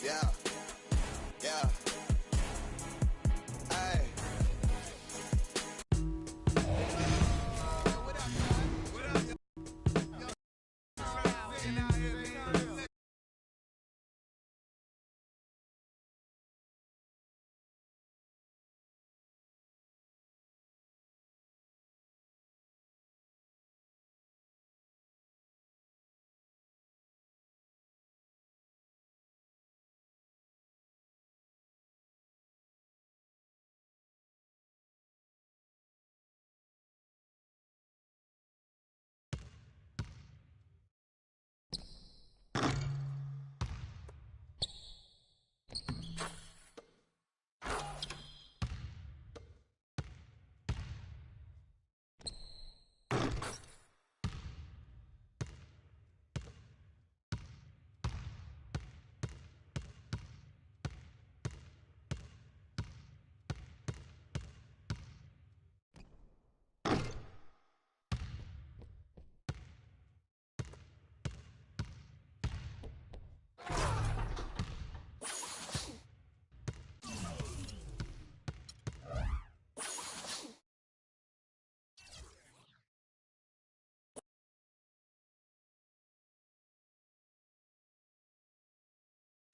Yeah. Yeah. Hey.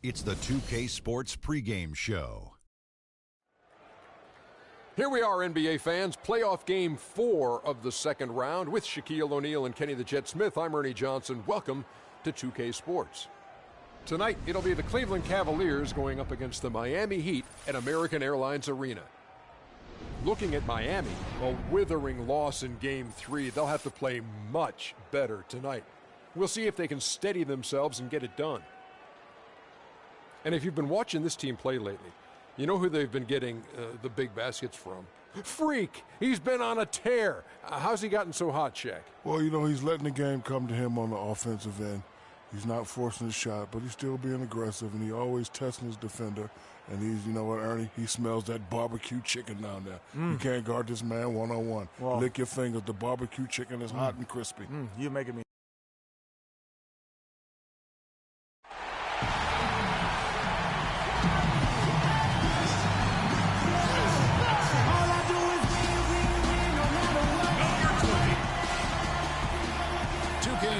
It's the 2K Sports pregame show. Here we are, NBA fans. Playoff game 4 of the second round with Shaquille O'Neal and Kenny the Jet Smith. I'm Ernie Johnson. Welcome to 2K Sports. Tonight, it'll be the Cleveland Cavaliers going up against the Miami Heat at American Airlines Arena. Looking at Miami, a withering loss in Game 3. They'll have to play much better tonight. We'll see if they can steady themselves and get it done. And if you've been watching this team play lately, you know who they've been getting the big baskets from? Freak! He's been on a tear. How's he gotten so hot, Shaq? Well, you know, he's letting the game come to him on the offensive end. He's not forcing his shot, but he's still being aggressive, and he always testing his defender. And he's, you know what, Ernie? He smells that barbecue chicken down there. You can't guard this man one-on-one. Well, lick your fingers. The barbecue chicken is hot and crispy. You're making me...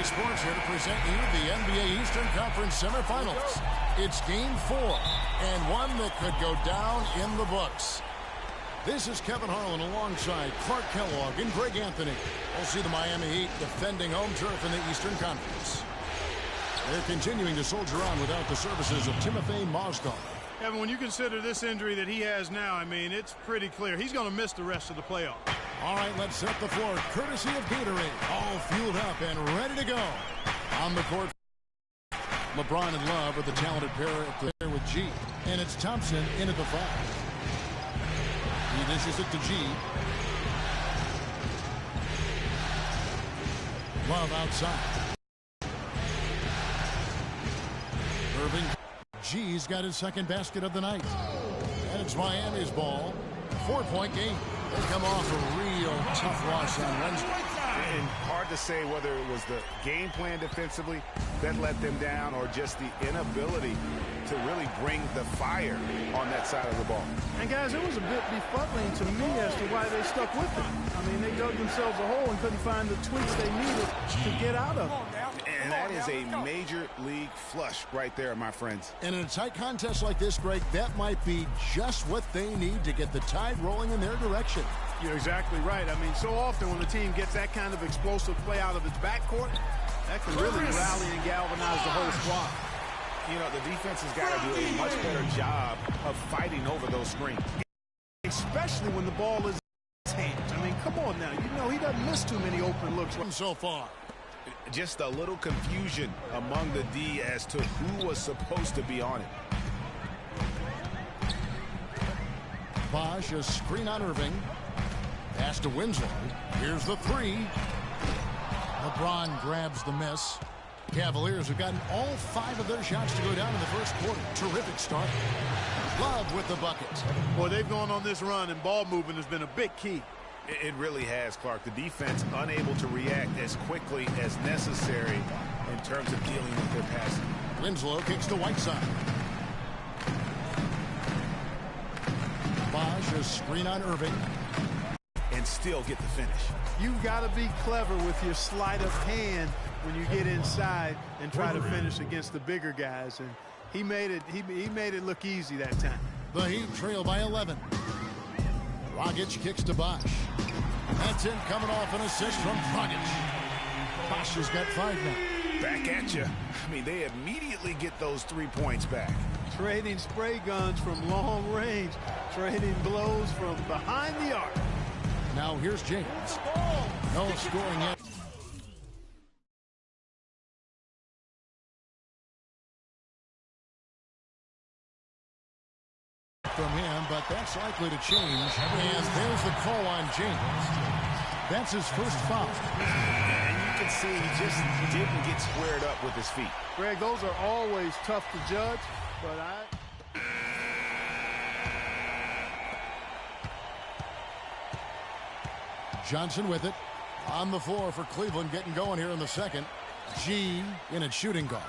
Sports here to present you the NBA Eastern Conference semifinals. It's Game 4, and one that could go down in the books. This is Kevin Harlan alongside Clark Kellogg and Greg Anthony. We'll see the Miami Heat defending home turf in the Eastern Conference. They're continuing to soldier on without the services of Timothy Mozgov. Kevin, when you consider this injury that he has now, I mean, it's pretty clear. He's going to miss the rest of the playoffs. All right, let's set the floor courtesy of Gatorade. All fueled up and ready to go. On the court, LeBron and Love are the talented pair up there with G. And it's Thompson in at the 5. He dishes it to G. Love outside. Irving. G's got his second basket of the night. And it's Miami's ball. 4-point game. They come off a real tough loss on Wednesday. And hard to say whether it was the game plan defensively that let them down or just the inability to really bring the fire on that side of the ball. And, guys, it was a bit befuddling to me as to why they stuck with it. I mean, they dug themselves a hole and couldn't find the tweaks they needed to get out of it. And that is a major league flush right there, my friends. And in a tight contest like this, Greg, that might be just what they need to get the tide rolling in their direction. You're exactly right. I mean, so often when the team gets that kind of explosive play out of its backcourt, that can really rally and galvanize the whole squad. You know, the defense has got to do a much better job of fighting over those screens. Especially when the ball is in his hands. I mean, come on now. You know, he doesn't miss too many open looks so far. Just a little confusion among the D as to who was supposed to be on it. Bosch, a screen on Irving. Pass to Winslow. Here's the 3. LeBron grabs the miss. Cavaliers have gotten all 5 of their shots to go down in the first quarter. Terrific start. Love with the bucket. Boy, they've gone on this run, and ball movement has been a big key. It really has, Clark. The defense unable to react as quickly as necessary in terms of dealing with their passing. Winslow kicks to Whiteside. Bosch, a screen on Irving. And still get the finish. You've got to be clever with your sleight of hand when you get inside and try to finish against the bigger guys. And he made it look easy that time. The Heat trail by 11. Dragic kicks to Bosch. That's in, coming off an assist from Dragic. Bosch has got 5 now. Back at you. I mean, they immediately get those 3 points back. Trading spray guns from long range. Trading blows from behind the arc. Now here's James. No scoring yet. From him, but that's likely to change. And there's the call on James. That's his first foul. And you can see he just didn't get squared up with his feet. Greg, those are always tough to judge, but Johnson with it. On the floor for Cleveland, getting going here in the second. G in at shooting guard.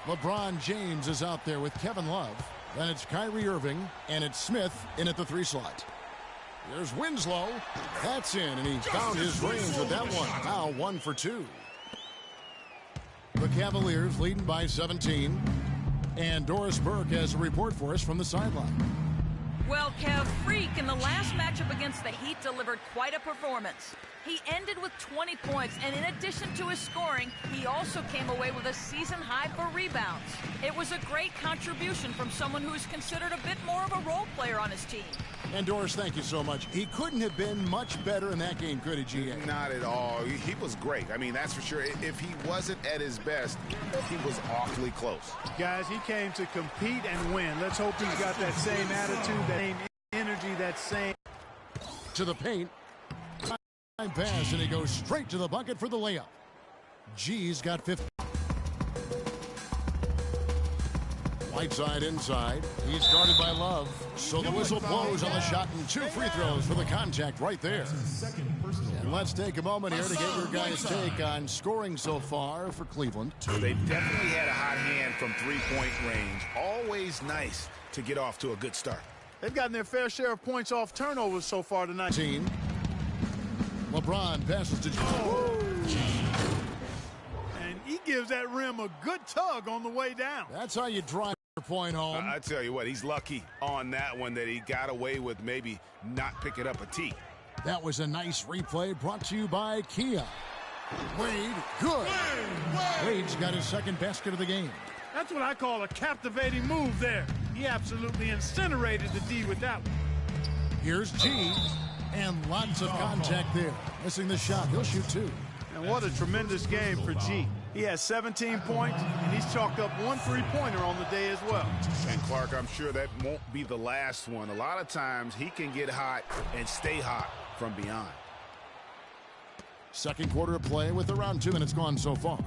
LeBron James is out there with Kevin Love. Then it's Kyrie Irving, and it's Smith in at the 3 slot. There's Winslow. That's in, and he found his range with that one. Now 1 for 2. The Cavaliers leading by 17. And Doris Burke has a report for us from the sideline. Well, Kev, Freak in the last matchup against the Heat delivered quite a performance. He ended with 20 points, and in addition to his scoring, he also came away with a season high for rebounds. It was a great contribution from someone who is considered a bit more of a role player on his team. And Doris, thank you so much. He couldn't have been much better in that game, could he, G.A.? Not at all. He was great. I mean, that's for sure. If he wasn't at his best, he was awfully close. guys, he came to compete and win. Let's hope he's got that same attitude, that same energy, that same... To the paint. Pass, and he goes straight to the bucket for the layup. G's got 50. Whiteside inside. He's guarded by Love. So the whistle blows on the shot, and 2 free throws for the contact right there. And let's take a moment here to get your guys' take on scoring so far for Cleveland. They definitely had a hot hand from 3-point range. Always nice to get off to a good start. They've gotten their fair share of points off turnovers so far tonight. LeBron passes to and he gives that rim a good tug on the way down. That's how you drive your point home. I tell you what, he's lucky on that one that he got away with maybe not picking up a tee. That was a nice replay brought to you by Kia. Wade, good. Wade's got his second basket of the game. That's what I call a captivating move there. He absolutely incinerated the D with that one. Here's G. And lots of contact there. Missing the shot. He'll shoot 2. And what a tremendous game for G. He has 17 points, and he's chalked up 1 3-pointer on the day as well. And Clark, I'm sure that won't be the last one. A lot of times he can get hot and stay hot from beyond. Second quarter of play with around 2 minutes gone so far.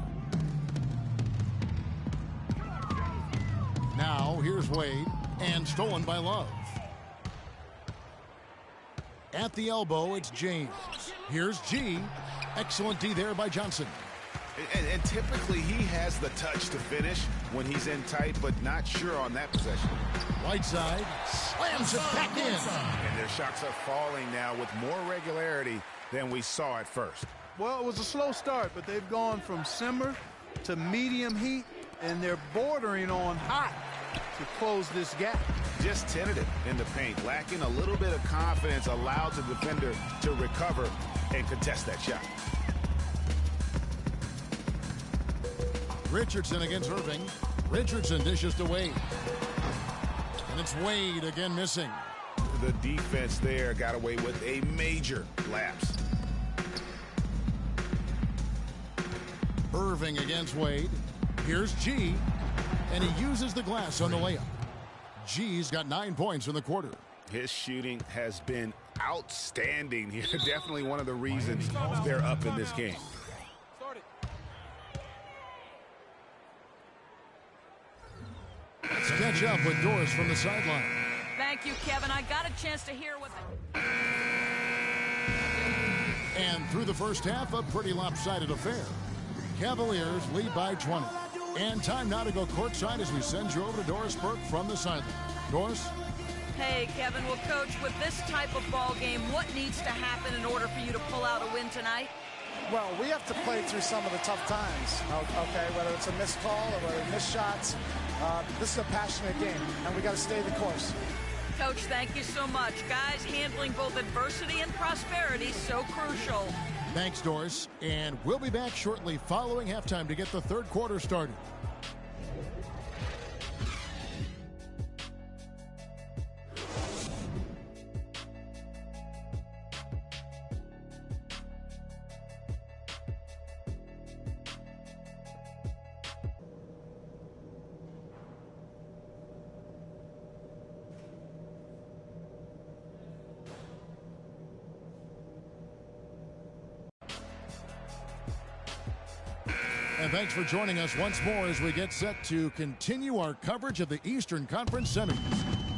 Now here's Wade, and stolen by Love. At the elbow, it's James. Here's G. Excellent D there by Johnson. And typically he has the touch to finish when he's in tight, but not sure on that possession. Whiteside slams it back in. And their shots are falling now with more regularity than we saw at first. Well, it was a slow start, but they've gone from simmer to medium heat, and they're bordering on hot to close this gap. Just tentative in the paint, lacking a little bit of confidence, allows the defender to recover and contest that shot. Richardson against Irving. Richardson dishes to Wade. And it's Wade again missing. The defense there got away with a major lapse. Irving against Wade. Here's G. And he uses the glass on the layup. G's got 9 points in the quarter. His shooting has been outstanding here. Definitely one of the reasons they're up in this game. Let's catch up with Doris from the sideline. Thank you, Kevin. I got a chance to hear what And through the first half, a pretty lopsided affair. Cavaliers lead by 20. And time now to go courtside as we send you over to Doris Burke from the sideline. Doris? Hey, Kevin. Well, Coach, with this type of ball game, what needs to happen in order for you to pull out a win tonight? Well, we have to play through some of the tough times, okay, whether it's a missed call or whether missed shots. This is a passionate game, and we got to stay the course. Coach, thank you so much. Guys, handling both adversity and prosperity, so crucial. Thanks, Doris. And we'll be back shortly following halftime to get the third quarter started. And thanks for joining us once more as we get set to continue our coverage of the Eastern Conference semis.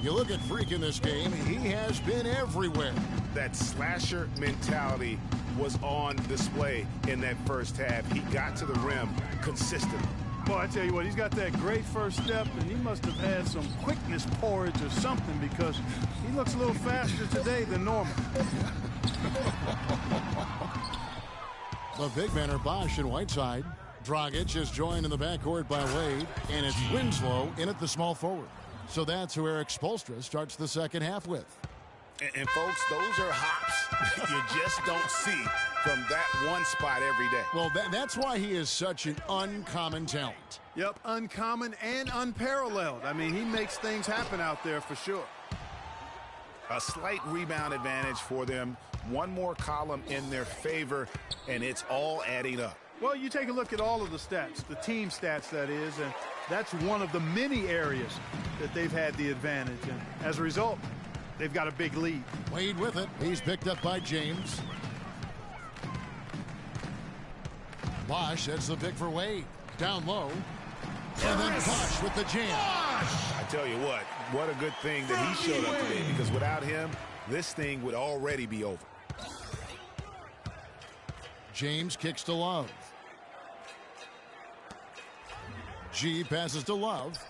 You look at Freak in this game, he has been everywhere. That slasher mentality was on display in that first half. He got to the rim consistently. Boy, I tell you what, he's got that great first step, and he must have had some quickness porridge or something, because he looks a little faster today than normal. The big men are Bosch and Whiteside. Dragic is joined in the backcourt by Wade, and it's Winslow in at the small forward. So that's who Eric Spoelstra starts the second half with. And folks, those are hops you just don't see from that one spot every day. Well, that's why he is such an uncommon talent. Yep, uncommon and unparalleled. I mean, he makes things happen out there for sure. A slight rebound advantage for them. One more column in their favor, and it's all adding up. Well, you take a look at all of the stats, the team stats, that is, and that's one of the many areas that they've had the advantage. And as a result, they've got a big lead. Wade with it. He's picked up by James. Bosch, that's the pick for Wade. Down low. And then Bosch with the jam. I tell you what a good thing that he showed up today, because without him, this thing would already be over. James kicks to Love. G passes to Love.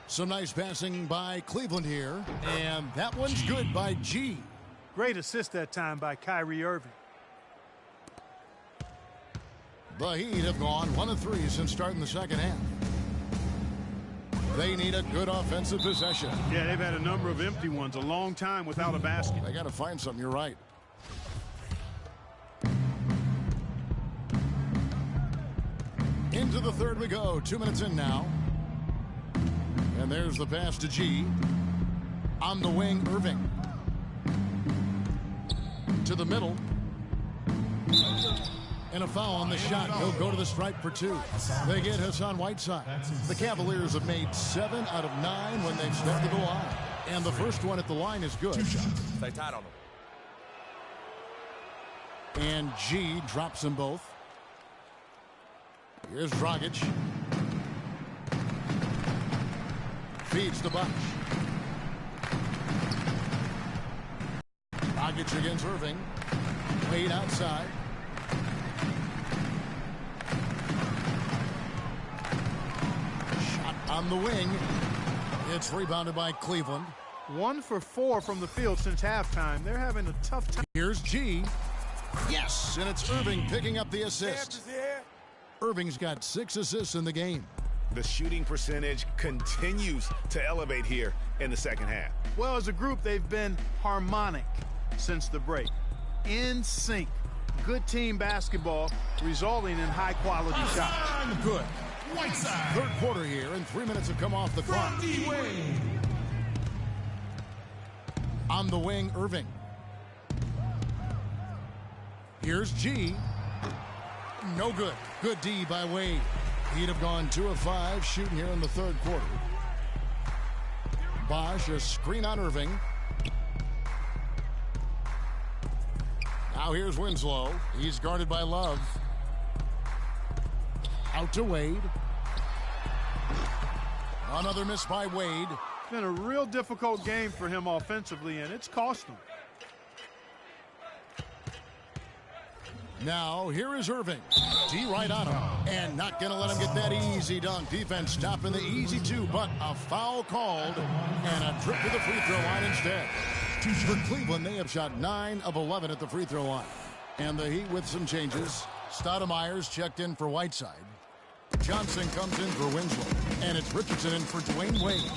Some nice passing by Cleveland here. And that one's good by G. Great assist that time by Kyrie Irving. The Heat have gone 1 of 3 since starting the second half. They need a good offensive possession. Yeah, they've had a number of empty ones, a long time without a basket. They got to find something, you're right. Into the third we go. 2 minutes in now. And there's the pass to G. On the wing, Irving. To the middle. And a foul on the shot. He'll go to the stripe for 2. They get Hassan Whiteside. The Cavaliers have made 7 out of 9 when they've stepped to the line. And the first one at the line is good. 2 shots. Stay tight on them. And G drops them both. Here's Dragic. Feeds to Bosch. Dragic against Irving. Wade outside. Shot on the wing. It's rebounded by Cleveland. 1 for 4 from the field since halftime. They're having a tough time. Here's G. Yes, and it's Irving picking up the assist. Irving's got 6 assists in the game. The shooting percentage continues to elevate here in the second half. Well, as a group, they've been harmonic since the break. In sync. Good team basketball resulting in high-quality shots. Good. Whiteside. Third quarter here, and 3 minutes have come off the clock. On the wing, Irving. Here's G. No good. Good D by Wade. He'd have gone 2 of 5 shooting here in the third quarter. Bosch, a screen on Irving. Now here's Winslow. He's guarded by Love. Out to Wade. Another miss by Wade. It's been a real difficult game for him offensively, and it's cost him. Now, here is Irving. D right on him. And not going to let him get that easy dunk. Defense stopping the easy two, but a foul called. And a trip to the free throw line instead. For Cleveland, they have shot 9 of 11 at the free throw line. And the Heat with some changes. Stoudemire's checked in for Whiteside. Johnson comes in for Winslow. And it's Richardson in for Dwayne Wade.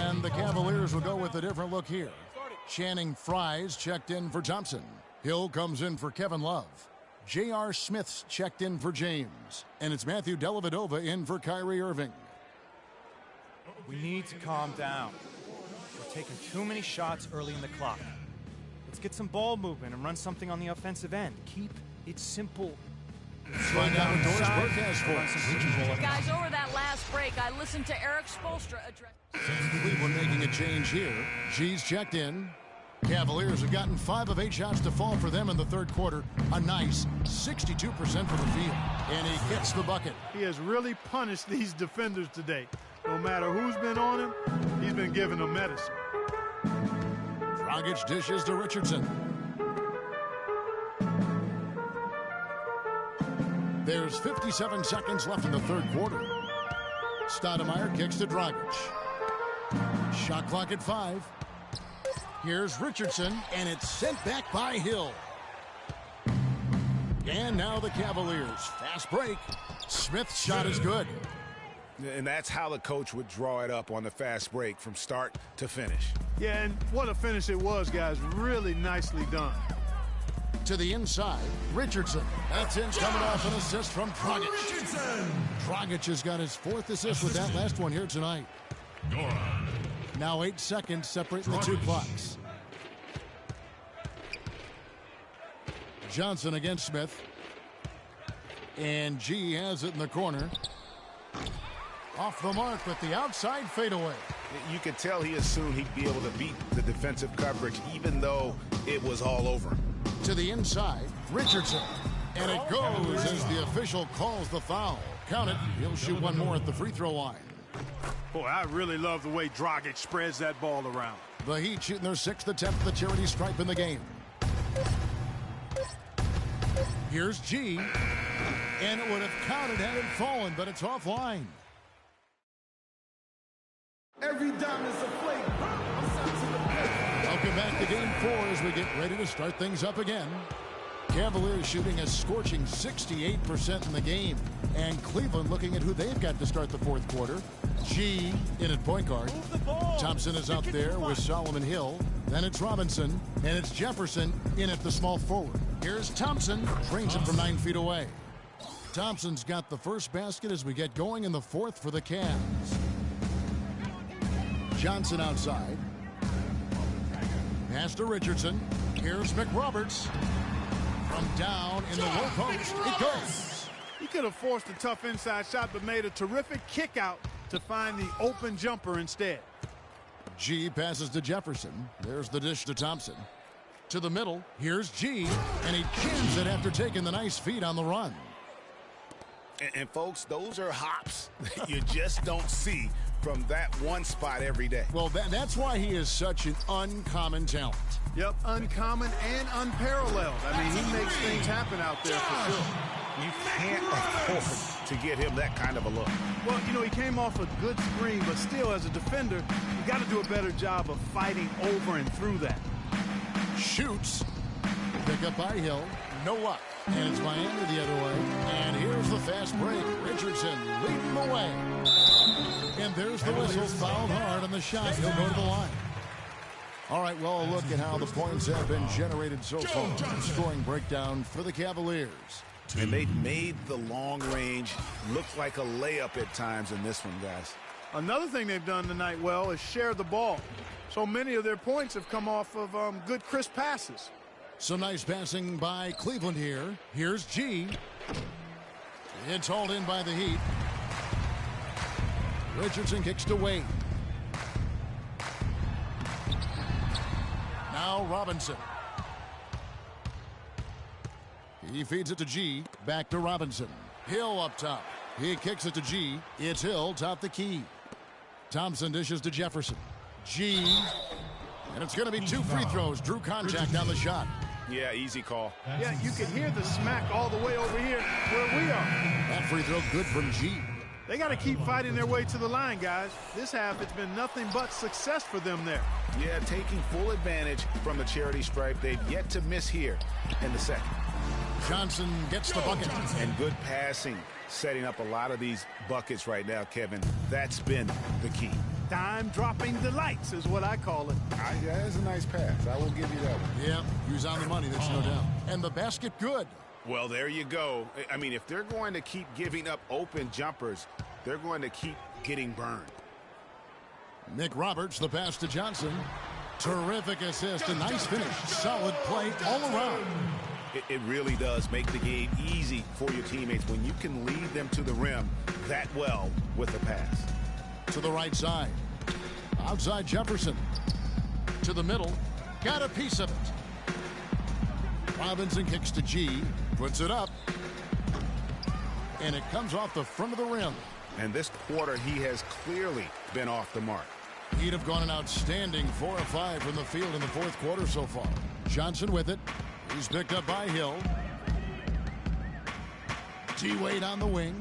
And the Cavaliers will go with a different look here. Channing Frye's checked in for Thompson. Hill comes in for Kevin Love. J.R. Smith's checked in for James. And it's Matthew Dellavedova in for Kyrie Irving. We need to calm down. We're taking too many shots early in the clock. Let's get some ball movement and run something on the offensive end. Keep it simple. Find out what Doris Broadcast for. Guys, over that last break, I listened to Eric Spoelstra address. Cleveland making a change here. G's checked in. Cavaliers have gotten 5 of 8 shots to fall for them in the third quarter. A nice 62% for the field. And he gets the bucket. He has really punished these defenders today. No matter who's been on him, he's been giving them medicine. Dragic dishes to Richardson. There's 57 seconds left in the third quarter. Stoudemire kicks to Dragic. Shot clock at 5. Here's Richardson, and it's sent back by Hill. And now the Cavaliers. Fast break. Smith's shot is good. And that's how the coach would draw it up on the fast break from start to finish. Yeah, and what a finish it was, guys. Really nicely done. To the inside, Richardson. That's in, coming off an assist from Dragic. Dragic has got his 4th assist with that last one here tonight. Now 8 seconds separating the two clocks. Johnson against Smith. And G has it in the corner. Off the mark with the outside fadeaway. You could tell he assumed he'd be able to beat the defensive coverage even though it was all over him. To the inside, Richardson. And it goes as the official calls the foul. Count it. He'll shoot one more at the free throw line. Boy, I really love the way Dragic spreads that ball around. The Heat shooting their 6th attempt at the charity stripe in the game. Here's G. And it would have counted had it fallen, but it's offline. Every dime is a flavor. Welcome back to Game 4 as we get ready to start things up again. Cavaliers shooting a scorching 68% in the game. And Cleveland looking at who they've got to start the fourth quarter. G in at point guard. Thompson is out there with Solomon Hill. Then it's Robinson. And it's Jefferson in at the small forward. Here's Thompson. Trains it from 9 feet away. Thompson's got the first basket as we get going in the fourth for the Cavs. Johnson outside. Pass to Richardson. Here's McRoberts. From down in the low post, it goes. He could have forced a tough inside shot, but made a terrific kick out to find the open jumper instead. G passes to Jefferson. There's the dish to Thompson. To the middle, here's G, and he jams it after taking the nice feed on the run. And folks, those are hops that you just don't see from that one spot every day. Well, that's why he is such an uncommon talent. Yep, uncommon and unparalleled. I mean, he makes things happen out there for sure. You can't afford to get him that kind of a look. Well, you know, he came off a good screen, but still, as a defender, you got to do a better job of fighting over and through that. Shoots. Pick up by Hill. No luck. And it's Miami the other way. And here's the fast break. Richardson leading the way. And there's the whistle. Fouled hard on the shot. He'll go to the line. All right, well, a look at how the points have been generated so far. Scoring breakdown for the Cavaliers. And they've made the long range look like a layup at times in this one, guys. Another thing they've done tonight well is share the ball. So many of their points have come off of good, crisp passes. Some nice passing by Cleveland here. Here's G. It's hauled in by the Heat. Richardson kicks to Wade. Now Robinson. He feeds it to G. Back to Robinson. Hill up top. He kicks it to G. It's Hill top the key. Thompson dishes to Jefferson. G. And it's going to be 2 free throws. Drew contact on the shot. Yeah, easy call. Yeah, you can hear the smack all the way over here where we are. That free throw good from G. They got to keep fighting their way to the line, guys. This half, it's been nothing but success for them there. Yeah, taking full advantage from the charity stripe. They've yet to miss here in the second. Johnson gets the bucket. And good passing, setting up a lot of these buckets right now, Kevin. That's been the key. Dime-dropping delights is what I call it. That's a nice pass. I will give you that one. Yeah, he was on the money, there's no doubt. And the basket good. Well, there you go. I mean, if they're going to keep giving up open jumpers, they're going to keep getting burned. Nick Roberts, the pass to Johnson. Terrific assist, a nice finish. Solid play all around. It really does make the game easy for your teammates when you can lead them to the rim that well with a pass. To the right side. Outside Jefferson. To the middle. Got a piece of it. Robinson kicks to G. Puts it up. And it comes off the front of the rim. And this quarter, he has clearly been off the mark. He'd have gone an outstanding 4 of 5 from the field in the fourth quarter so far. Johnson with it. He's picked up by Hill. T-Wade on the wing.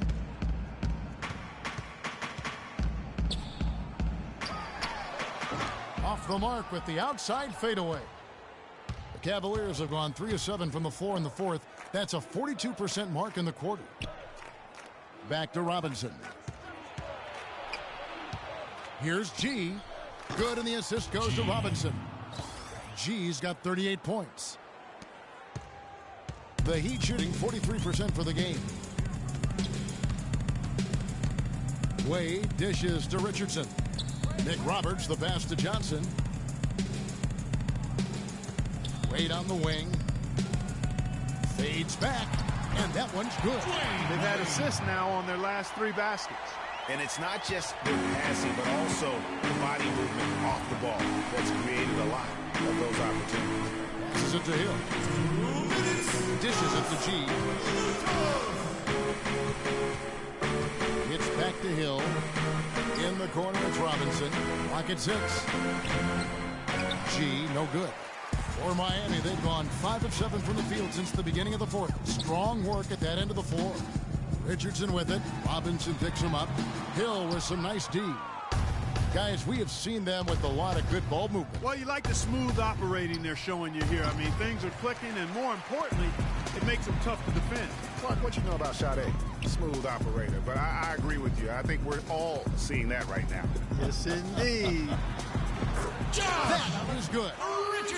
Off the mark with the outside fadeaway. The Cavaliers have gone 3 of 7 from the floor in the fourth. That's a 42% mark in the quarter. Back to Robinson. Here's G. Good, and the assist goes to Robinson. G's got 38 points. The Heat shooting 43% for the game. Wade dishes to Richardson. Nick Roberts, the pass to Johnson. Wade on the wing. Fades back, and that one's good. They've had assists now on their last 3 baskets. And it's not just their passing, but also the body movement off the ball that's created a lot of those opportunities. Passes it to Hill. Dishes it to G. It's back to Hill. In the corner, it's Robinson. Clock at 6. G, no good. For Miami, they've gone 5 of 7 from the field since the beginning of the fourth. Strong work at that end of the floor. Richardson with it. Robinson picks him up. Hill with some nice D. Guys, we have seen them with a lot of good ball movement. Well, you like the smooth operating they're showing you here. I mean, things are clicking, and more importantly, it makes them tough to defend. Clark, what you know about Sade? Smooth operator, but I agree with you. I think we're all seeing that right now. Yes, indeed. That is good.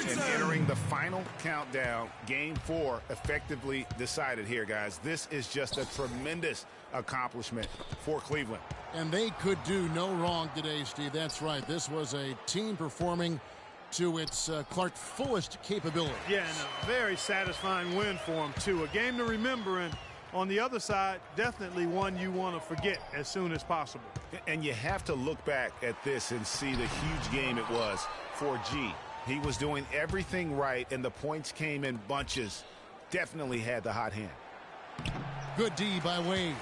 And entering the final countdown, game 4 effectively decided here, guys. This is just a tremendous accomplishment for Cleveland. And they could do no wrong today, Steve. That's right. This was a team performing to its Clark fullest capability. Yeah, and a very satisfying win for them, too. A game to remember, and on the other side, definitely one you want to forget as soon as possible. And you have to look back at this and see the huge game it was for G. He was doing everything right, and the points came in bunches. Definitely had the hot hand. Good D by Wade.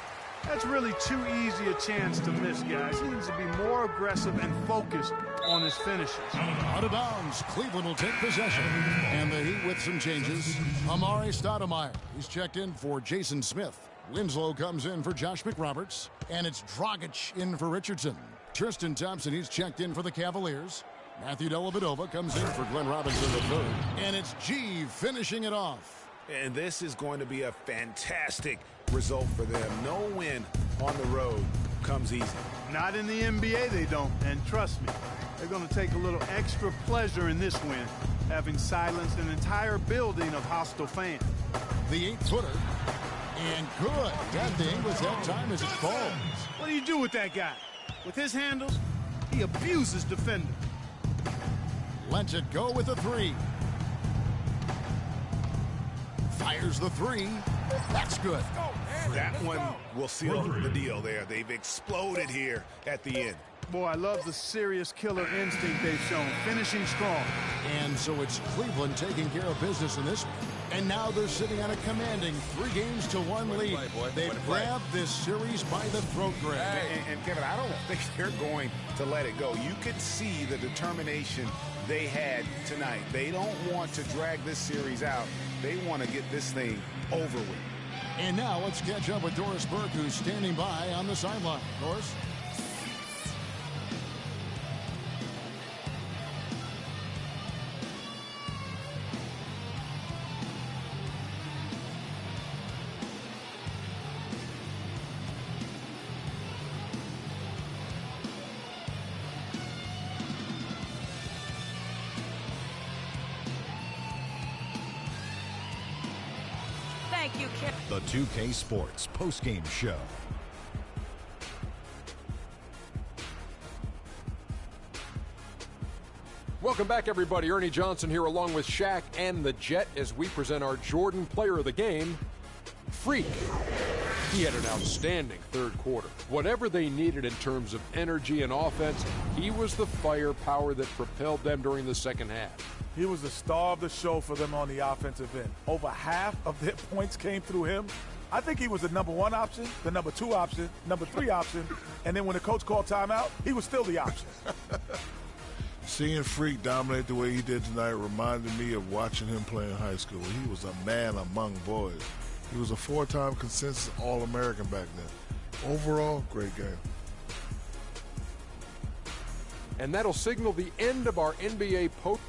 That's really too easy a chance to miss, guys. He needs to be more aggressive and focused on his finishes. Out of bounds. Cleveland will take possession. And the Heat with some changes. Amare Stoudemire. He's checked in for Jason Smith. Winslow comes in for Josh McRoberts. And it's Dragic in for Richardson. Tristan Thompson, he's checked in for the Cavaliers. Matthew Dellavedova comes in for Glenn Robinson III. And it's G finishing it off. And this is going to be a fantastic result for them. No win on the road comes easy. Not in the NBA, they don't. And trust me, they're going to take a little extra pleasure in this win, having silenced an entire building of hostile fans. The 8-footer. And good. That thing was that time as it falls. What do you do with that guy? With his handles, he abuses defenders. Lets it go with a 3. Fires the 3. That's good. That one will seal the deal there. They've exploded here at the end. Boy, I love the serious killer instinct they've shown, finishing strong. And so it's Cleveland taking care of business in this one. And now they're sitting on a commanding 3-1 lead. They've grabbed this series by the throat, Greg. And Kevin, I don't think they're going to let it go. You could see the determination they had tonight. They don't want to drag this series out. They want to get this thing over with. And now let's catch up with Doris Burke, who's standing by on the sideline. Doris? Thank you, Kip. The 2K Sports postgame show. Welcome back, everybody. Ernie Johnson here along with Shaq and the Jet as we present our Jordan Player of the Game, Freak. He had an outstanding third quarter. Whatever they needed in terms of energy and offense, he was the firepower that propelled them during the second half. He was the star of the show for them on the offensive end. Over half of their points came through him. I think he was the number 1 option, the number 2 option, number 3 option, and then when the coach called timeout, he was still the option. Seeing Freak dominate the way he did tonight reminded me of watching him play in high school. He was a man among boys. He was a 4-time consensus All-American back then. Overall, great game. And that'll signal the end of our NBA post.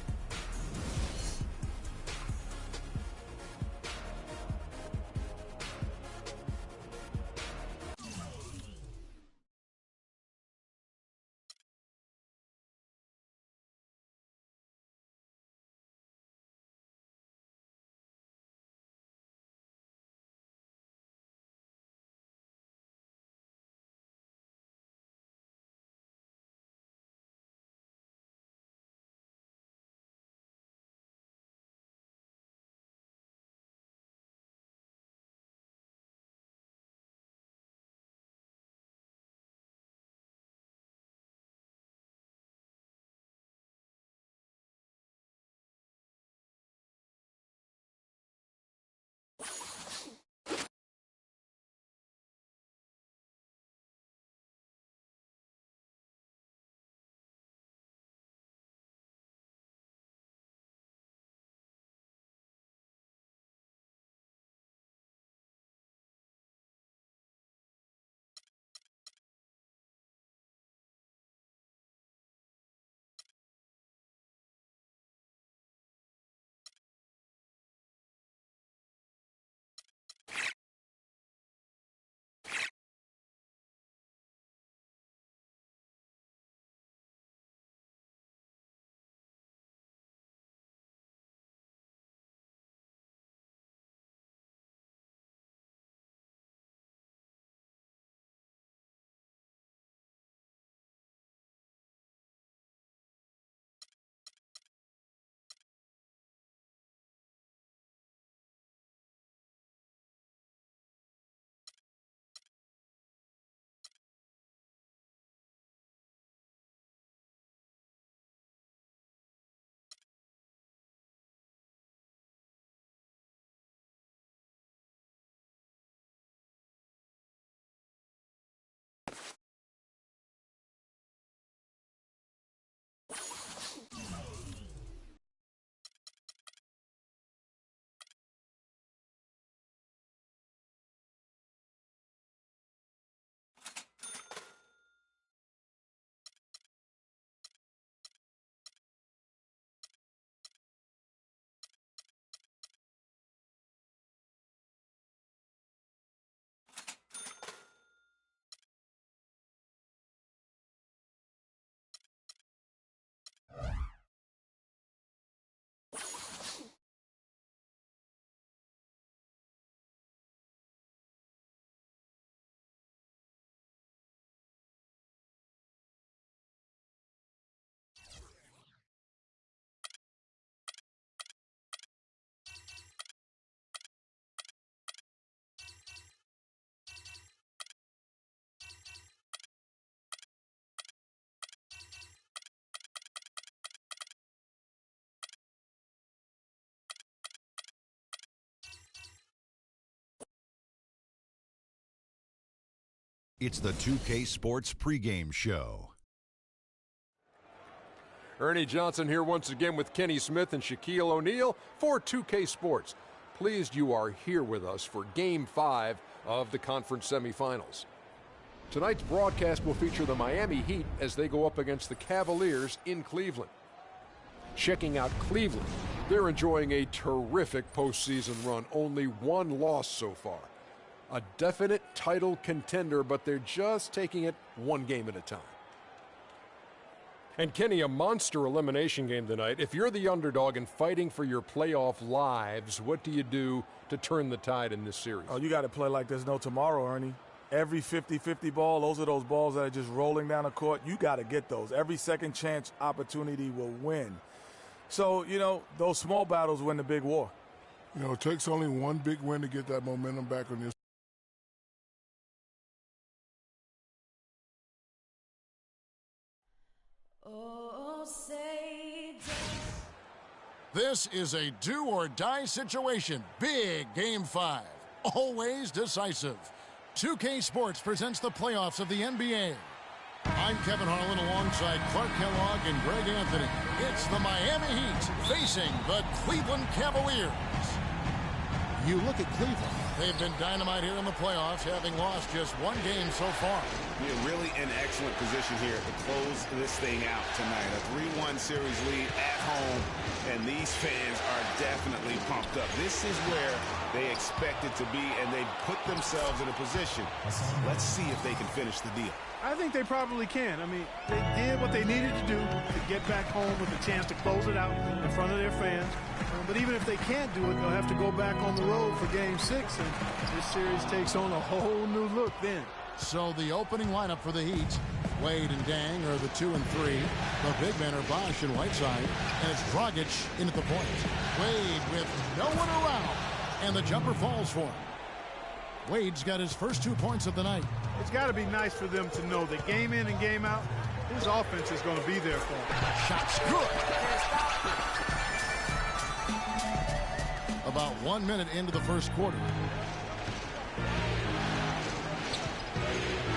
It's the 2K Sports pregame show. Ernie Johnson here once again with Kenny Smith and Shaquille O'Neal for 2K Sports. Pleased you are here with us for Game 5 of the conference semifinals. Tonight's broadcast will feature the Miami Heat as they go up against the Cavaliers in Cleveland. Checking out Cleveland, they're enjoying a terrific postseason run, only one loss so far. A definite title contender, but they're just taking it one game at a time. And Kenny, a monster elimination game tonight. If you're the underdog and fighting for your playoff lives, what do you do to turn the tide in this series? Oh, you got to play like there's no tomorrow, Ernie. Every 50-50 ball, those are those balls that are just rolling down the court. You got to get those. Every second chance opportunity will win. So, you know, those small battles win the big war. You know, it takes only one big win to get that momentum back on this. This is a do-or-die situation. Big Game 5. Always decisive. 2K Sports presents the playoffs of the NBA. I'm Kevin Harlan alongside Clark Kellogg and Greg Anthony. It's the Miami Heat facing the Cleveland Cavaliers. You look at Cleveland. They've been dynamite here in the playoffs, having lost just one game so far. We're really in excellent position here to close this thing out tonight. A 3-1 series lead at home, and these fans are definitely pumped up. This is where they expect it to be, and they put themselves in a position. Let's see if they can finish the deal. I think they probably can. I mean, they did what they needed to do to get back home with a chance to close it out in front of their fans. But even if they can't do it, they'll have to go back on the road for Game 6, and this series takes on a whole new look then. So the opening lineup for the Heat, Wade and Dang are the 2 and 3. The big men are Bosch and Whiteside, and it's Dragic in at the point. Wade with no one around, and the jumper falls for him. Wade's got his first 2 points of the night. It's got to be nice for them to know that game in and game out, his offense is going to be there for him. Shot's good. About 1 minute into the first quarter.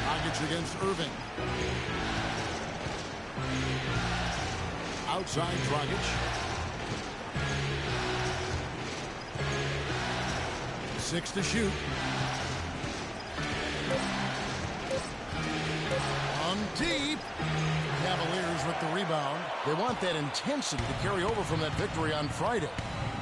Dragic against Irving. Outside Dragic. 6 to shoot. On deep. Cavaliers with the rebound. They want that intensity to carry over from that victory on Friday.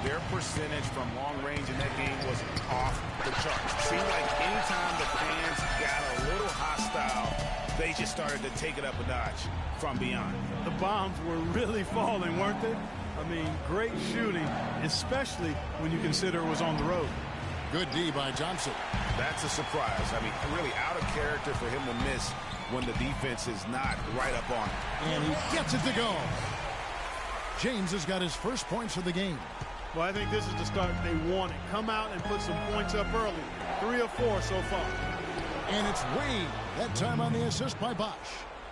Their percentage from long range in that game was off the charts. Seemed like anytime the fans got a little hostile, they just started to take it up a notch from beyond. The bombs were really falling, weren't they? I mean, great shooting, especially when you consider it was on the road. Good D by Johnson. That's a surprise. I mean, really out of character for him to miss when the defense is not right up on him. And he gets it to go. James has got his first points of the game. Well, I think this is the start they wanted. Come out and put some points up early. 3 or 4 so far. And it's Wade. That time on the assist by Bosch.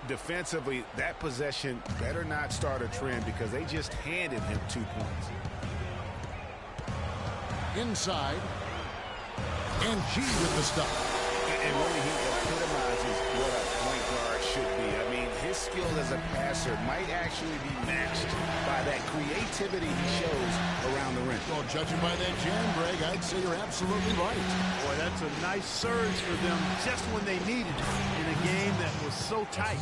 Defensively, that possession better not start a trend because they just handed him 2 points. Inside. And G with the stop. And really, he epitomizes what a point guard should be. I mean, his skill as a passer might actually be matched by that creativity he shows around the rim. Well, judging by that jam, Greg, I'd say you're absolutely right. Boy, that's a nice surge for them just when they needed it in a game that was so tight.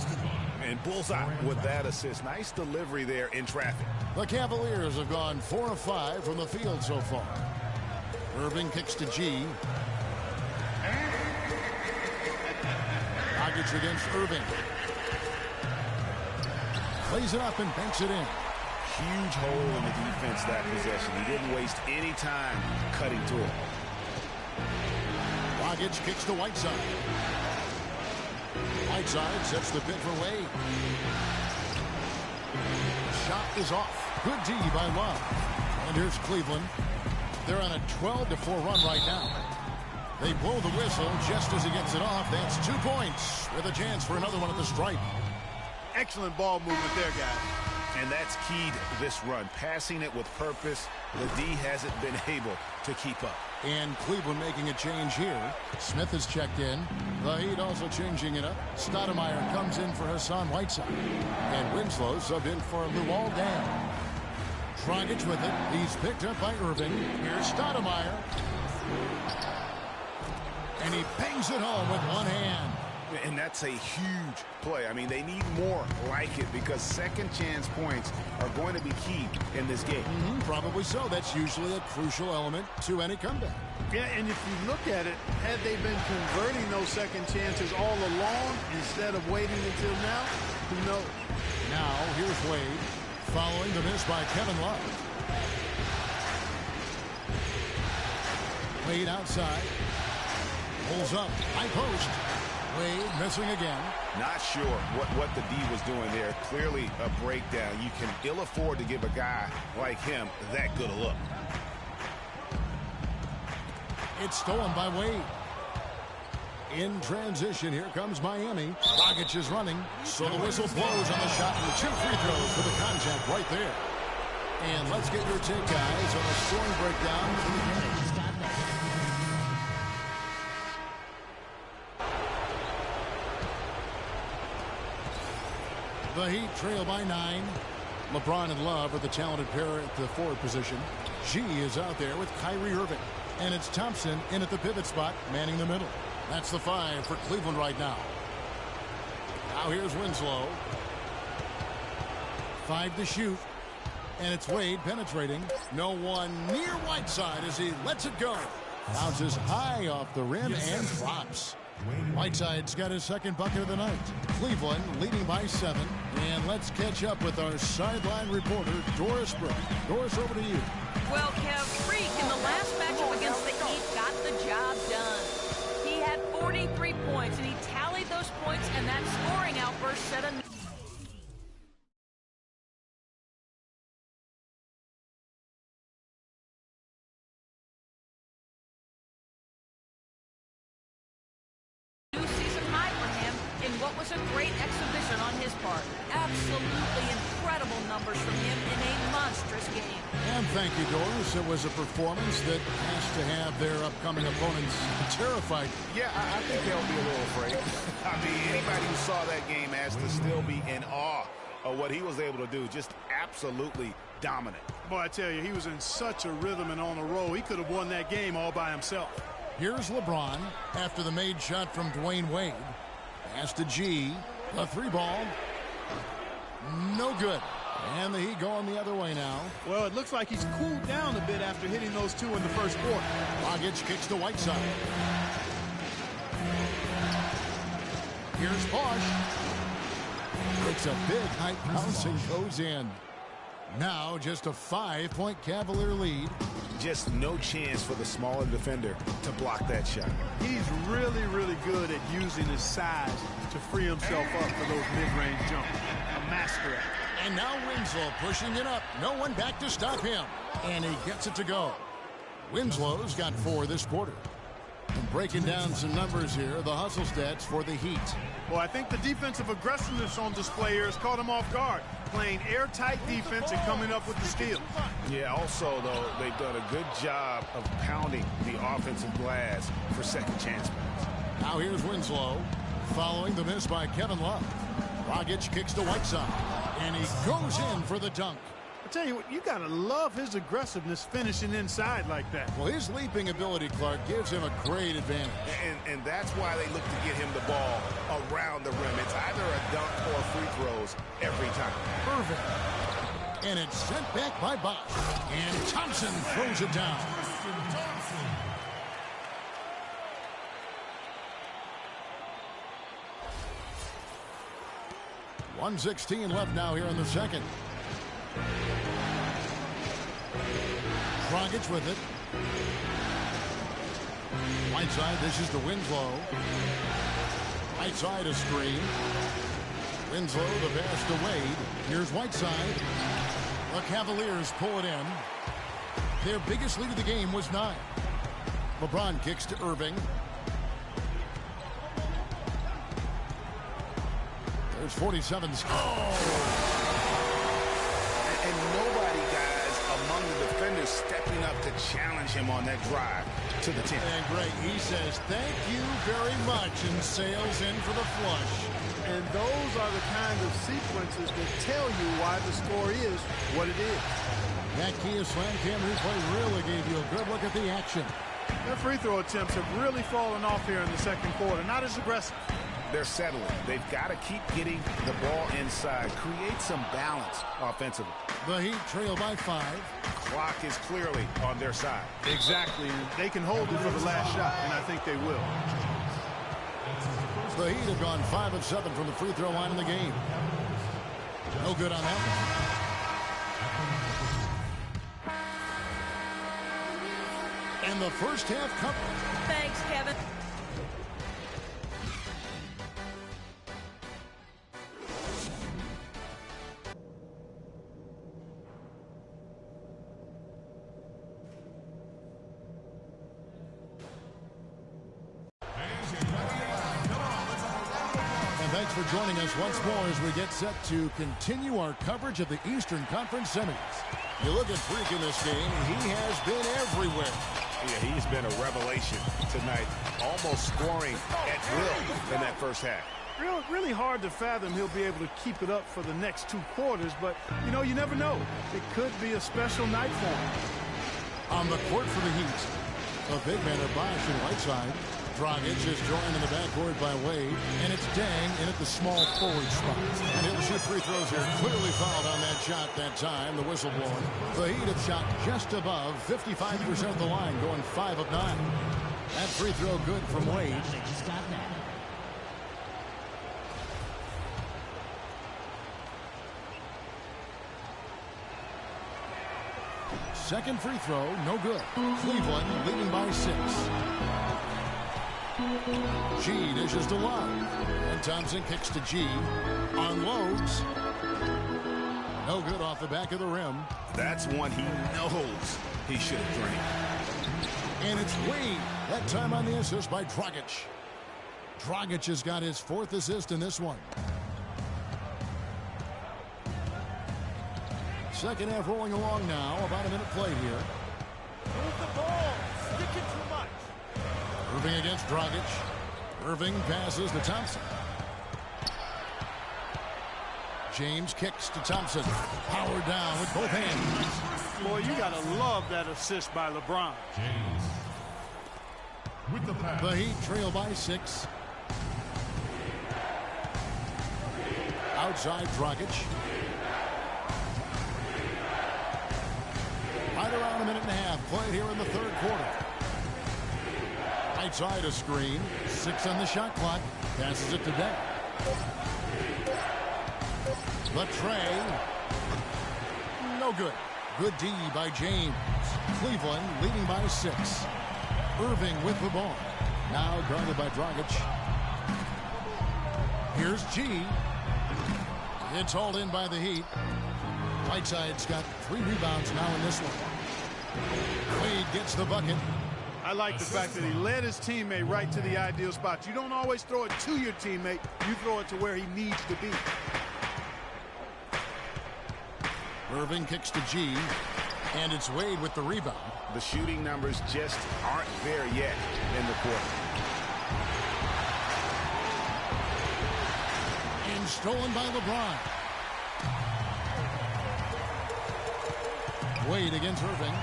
And bullseye with that assist. Nice delivery there in traffic. The Cavaliers have gone 4 of 5 from the field so far. Irving kicks to G. Dragic against Irving. Plays it up and banks it in. Huge hole in the defense that possession. He didn't waste any time cutting through it. Dragic kicks to Whiteside. Whiteside sets the pit for Wade. Shot is off. Good D by Love. And here's Cleveland. They're on a 12-4 run right now. They blow the whistle just as he gets it off. That's 2 points with a chance for another one at the stripe. Excellent ball movement there, guys. And that's key to this run. Passing it with purpose. The D hasn't been able to keep up. And Cleveland making a change here. Smith is checked in. The Heat also changing it up. Stoudemire comes in for Hassan Whiteside. And Winslow subbed in for Luol Deng. Dragic with it. He's picked up by Irving. Here's Stoudemire. And he bangs it home with one hand. And that's a huge play. I mean, they need more like it because second chance points are going to be key in this game. Probably so. That's usually a crucial element to any comeback. Yeah, and if you look at it, had they been converting those second chances all along instead of waiting until now, who knows? Now, here's Wade following the miss by Kevin Love. Wade outside. Pulls up. High post. Wade missing again. Not sure what the D was doing there. Clearly a breakdown. You can ill afford to give a guy like him that good a look. It's stolen by Wade. In transition, here comes Miami. Dragic is running, so the whistle blows on the shot and 2 free throws for the contact right there. And let's get your take, guys, on a scoring breakdown for the game. The Heat trail by 9. LeBron and Love are the talented pair at the forward position. G is out there with Kyrie Irving. And it's Thompson in at the pivot spot, manning the middle. That's the 5 for Cleveland right now. Now here's Winslow. 5 to shoot. And it's Wade penetrating. No one near Whiteside as he lets it go. Bounces high off the rim and drops. Whiteside's got his second bucket of the night. Cleveland leading by 7. And let's catch up with our sideline reporter, Doris Burke. Doris, over to you. Well, Kev, Freak in the last matchup against the Heat got the job done. He had 43 points, and he tallied those points, and that scoring outburst set a what was a great exhibition on his part. Absolutely incredible numbers from him in a monstrous game. And thank you, Doris. It was a performance that has to have their upcoming opponents terrified. Yeah, I think they'll be a little afraid. I mean, anybody who saw that game has to still be in awe of what he was able to do. Just absolutely dominant. Boy, I tell you, he was in such a rhythm and on a roll. He could have won that game all by himself. Here's LeBron after the made shot from Dwayne Wade. Pass to G. A 3-ball. No good. And the Heat going the other way now. Well, it looks like he's cooled down a bit after hitting those 2 in the first quarter. Dragic kicks to Whiteside. Here's Bosch. Takes a big high bounce and goes in. Now just a 5-point Cavalier lead. Just no chance for the smaller defender to block that shot. He's really, really good at using his size to free himself up for those mid-range jumpers. A master at it. And now Winslow pushing it up. No one back to stop him. And he gets it to go. Winslow's got 4 this quarter. And breaking down some numbers here, the hustle stats for the Heat. Well, I think the defensive aggressiveness on display here has caught him off guard. Playing airtight defense and coming up with the steals. Yeah, also, though, they've done a good job of pounding the offensive glass for second chance points. Now here's Winslow following the miss by Kevin Love. Dragic kicks to Whiteside. And he goes in for the dunk. I tell you what, you got to love his aggressiveness finishing inside like that. Well, his leaping ability, Clark, gives him a great advantage. And that's why they look to get him the ball around the rim. It's either a dunk or free throws every time. Irving. And it's sent back by Bosch. And Thompson throws it down. 1:16 left now here in the second. Dragic with it. Whiteside dishes to Winslow. Whiteside a screen. Winslow the pass to Wade. Here's Whiteside. The Cavaliers pull it in. Their biggest lead of the game was 9. LeBron kicks to Irving. There's 47. stepping up to challenge him on that drive to the 10. And Greg, he says, thank you very much, and sails in for the flush. And those are the kind of sequences that tell you why the score is what it is. That Kia Slam Cam replay really gave you a good look at the action. Their free throw attempts have really fallen off here in the second quarter. Not as aggressive. They're settling. They've got to keep getting the ball inside. Create some balance offensively. The Heat trail by 5. Clock is clearly on their side. Exactly. They can hold it for the last shot, and I think they will. The Heat have gone 5 of 7 from the free throw line in the game. No good on that one. And the first half comes. Thanks, Kevin. Thanks for joining us once more as we get set to continue our coverage of the Eastern Conference semis. You look at Freak in this game, he has been everywhere. Yeah, he's been a revelation tonight, almost scoring at will in that first half. Really hard to fathom he'll be able to keep it up for the next 2 quarters, but, you know, you never know. It could be a special night for him. On the court for the Heat, the big men are Bosch and Whiteside. Dragic is joined in the backcourt by Wade, and it's Dang in at the small forward spot. And he'll shoot free throws here. Clearly fouled on that shot that time, the whistle blowing. The Heat have shot just above 55% of the line, going 5 of 9. That free throw good from Wade. Second free throw, no good. Cleveland leading by 6. G dishes to Love. And Thompson kicks to G. Unloads. No good off the back of the rim. That's one he knows he should have drained. And it's Wade. That time on the assist by Dragic. Dragic has got his 4th assist in this one. Second half rolling along now. About a minute played here. Move the ball. Stick it too much. Irving against Dragic. Irving passes to Thompson. James kicks to Thompson. Howard down with both hands. Boy, you gotta love that assist by LeBron. James with the pass. The Heat trail by 6. Outside Dragic. Right around a minute and a half played here in the third quarter. Right side a screen. 6 on the shot clock. Passes it to Dang. The tray. No good. Good D by James. Cleveland leading by 6. Irving with the ball. Now guarded by Dragic. Here's G. It's hauled in by the Heat. Whiteside's got 3 rebounds now in this one. Wade gets the bucket. I like the fact that he led his teammate right to the ideal spot. You don't always throw it to your teammate. You throw it to where he needs to be. Irving kicks to G. And it's Wade with the rebound. The shooting numbers just aren't there yet in the quarter. And stolen by LeBron. Wade against Irving.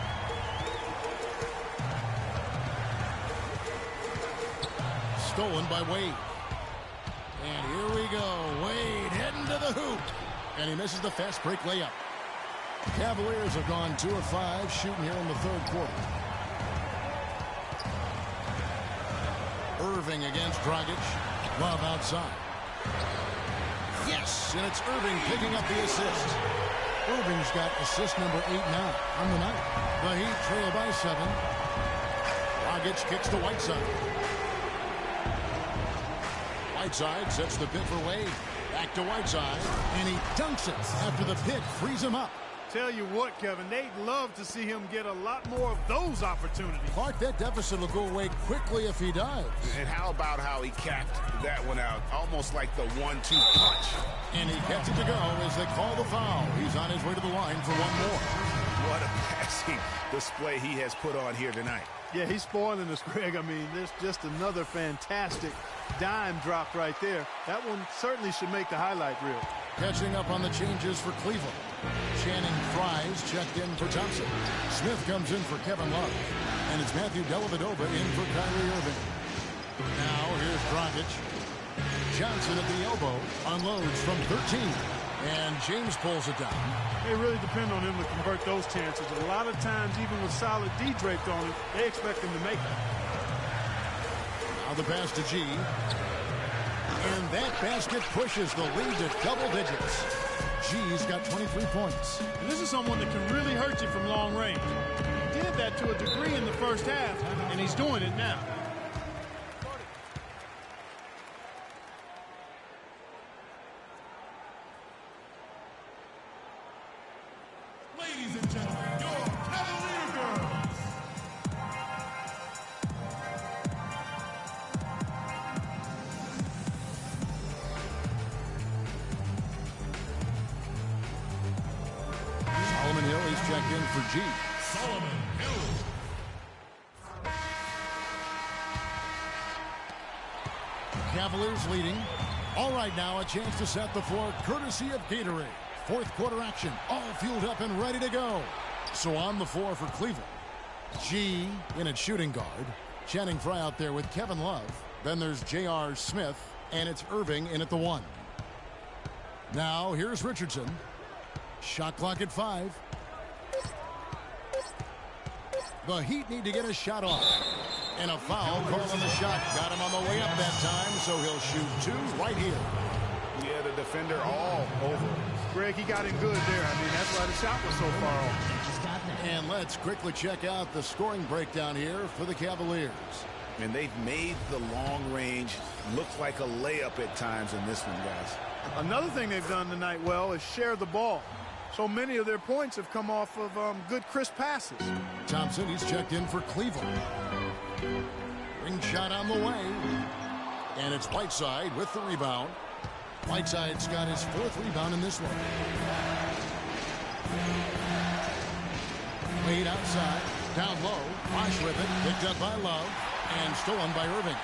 Stolen by Wade. And here we go. Wade heading to the hoop. And he misses the fast break layup. Cavaliers have gone 2 of 5 shooting here in the third quarter. Irving against Dragic. Love outside. Yes, and it's Irving picking up the assist. Irving's got assist number 8 now on the night. The Heat trail by 7. Dragic kicks to Whiteside. Whiteside sets the pick for Wade. Back to Whiteside, and he dunks it after the pick frees him up. Tell you what, Kevin, they'd love to see him get a lot more of those opportunities. Clark, that deficit will go away quickly if he does. And how about how he capped that one out, almost like the 1-2 punch. And he gets it to go as they call the foul. He's on his way to the line for one more. What a passing display he has put on here tonight. Yeah, he's spoiling us, Greg. I mean, there's just another fantastic dime drop right there. That one certainly should make the highlight reel. Catching up on the changes for Cleveland. Channing Fries checked in for Thompson. Smith comes in for Kevin Love. And it's Matthew Dellavedova in for Kyrie Irving. Now here's Dragic. Johnson at the elbow unloads from 13. And James pulls it down. They really depend on him to convert those chances. A lot of times, even with solid D draped on him, they expect him to make it. Now the pass to G. And that basket pushes the lead to double digits. G's got 23 points. And this is someone that can really hurt you from long range. He did that to a degree in the first half, and he's doing it now. Ladies and gentlemen, your Cavalier girls. Solomon Hill is checked in for G. Solomon Hill. Cavaliers leading. All right, now a chance to set the floor courtesy of Gatorade. Fourth quarter action, all fueled up and ready to go. So on the floor for Cleveland. G in at shooting guard. Channing Frye out there with Kevin Love. Then there's J.R. Smith, and it's Irving in at the 1. Now here's Richardson. Shot clock at 5. The Heat need to get a shot off. And a foul call on the shot. Got him on the way up that time, so he'll shoot 2 right here. Yeah, the defender all over. Greg, he got him good there. I mean, that's why the shot was so far off. And let's quickly check out the scoring breakdown here for the Cavaliers. And they've made the long range look like a layup at times in this one, guys. Another thing they've done tonight well is share the ball. So many of their points have come off of good, crisp passes. Thompson, he's checked in for Cleveland. Ring shot on the way. And it's Whiteside with the rebound. Whiteside's got his 4th rebound in this one. Wade outside, down low, Bosh with it, picked up by Love, and stolen by Irving.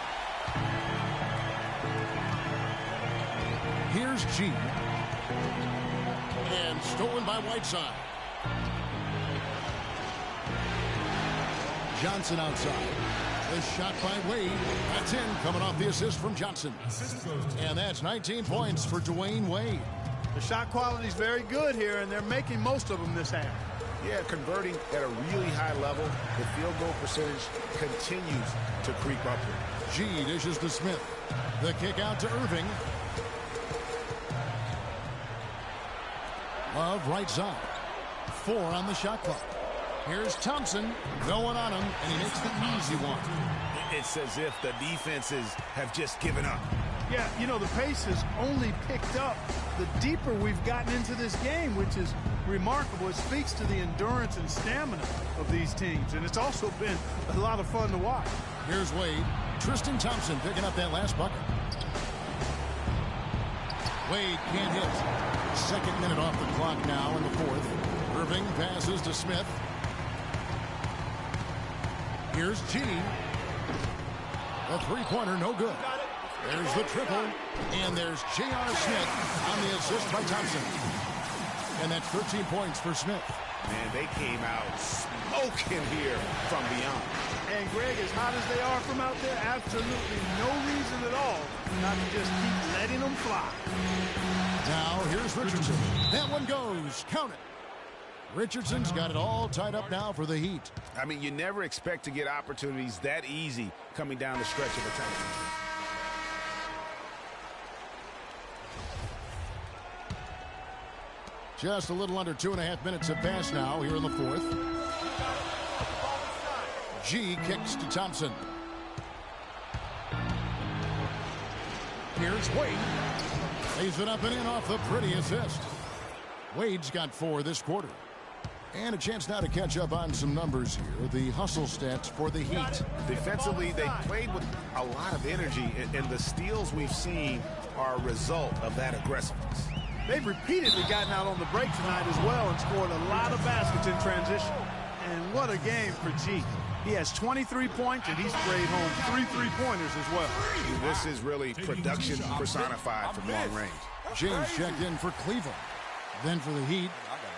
Here's G. And stolen by Whiteside. Johnson outside. The shot by Wade. That's in, coming off the assist from Johnson. And that's 19 points for Dwayne Wade. The shot quality is very good here, and they're making most of them this half. Yeah, converting at a really high level. The field goal percentage continues to creep upward. G dishes to Smith. The kick out to Irving. Love right side. 4 on the shot clock. Here's Thompson. No one on him, and he makes the easy one. It's as if the defenses have just given up. Yeah, you know, the pace has only picked up the deeper we've gotten into this game, which is remarkable. It speaks to the endurance and stamina of these teams, and it's also been a lot of fun to watch. Here's Wade. Tristan Thompson picking up that last bucket. Wade can't hit. 2nd minute off the clock now in the 4th. Irving passes to Smith. Here's G. A 3-pointer, no good. There's the triple. And there's J.R. Smith on the assist by Thompson. And that's 13 points for Smith. Man, they came out smoking here from beyond. And Greg, as hot as they are from out there, absolutely no reason at all not to just keep letting them fly. Now here's Richardson. That one goes. Count it. Richardson's got it all tied up now for the Heat. I mean, you never expect to get opportunities that easy coming down the stretch of a time. Just a little under 2.5 minutes have passed now here in the 4th. G kicks to Thompson. Here's Wade. Lays it up and in off the pretty assist. Wade's got 4 this quarter. And a chance now to catch up on some numbers here. The hustle stats for the Heat. Defensively, they played with a lot of energy, and the steals we've seen are a result of that aggressiveness. They've repeatedly gotten out on the break tonight as well and scored a lot of baskets in transition. And what a game for G. He has 23 points, and he sprayed home 3 3-pointers as well. This is really production personified from long range. James checked in for Cleveland. Then for the Heat,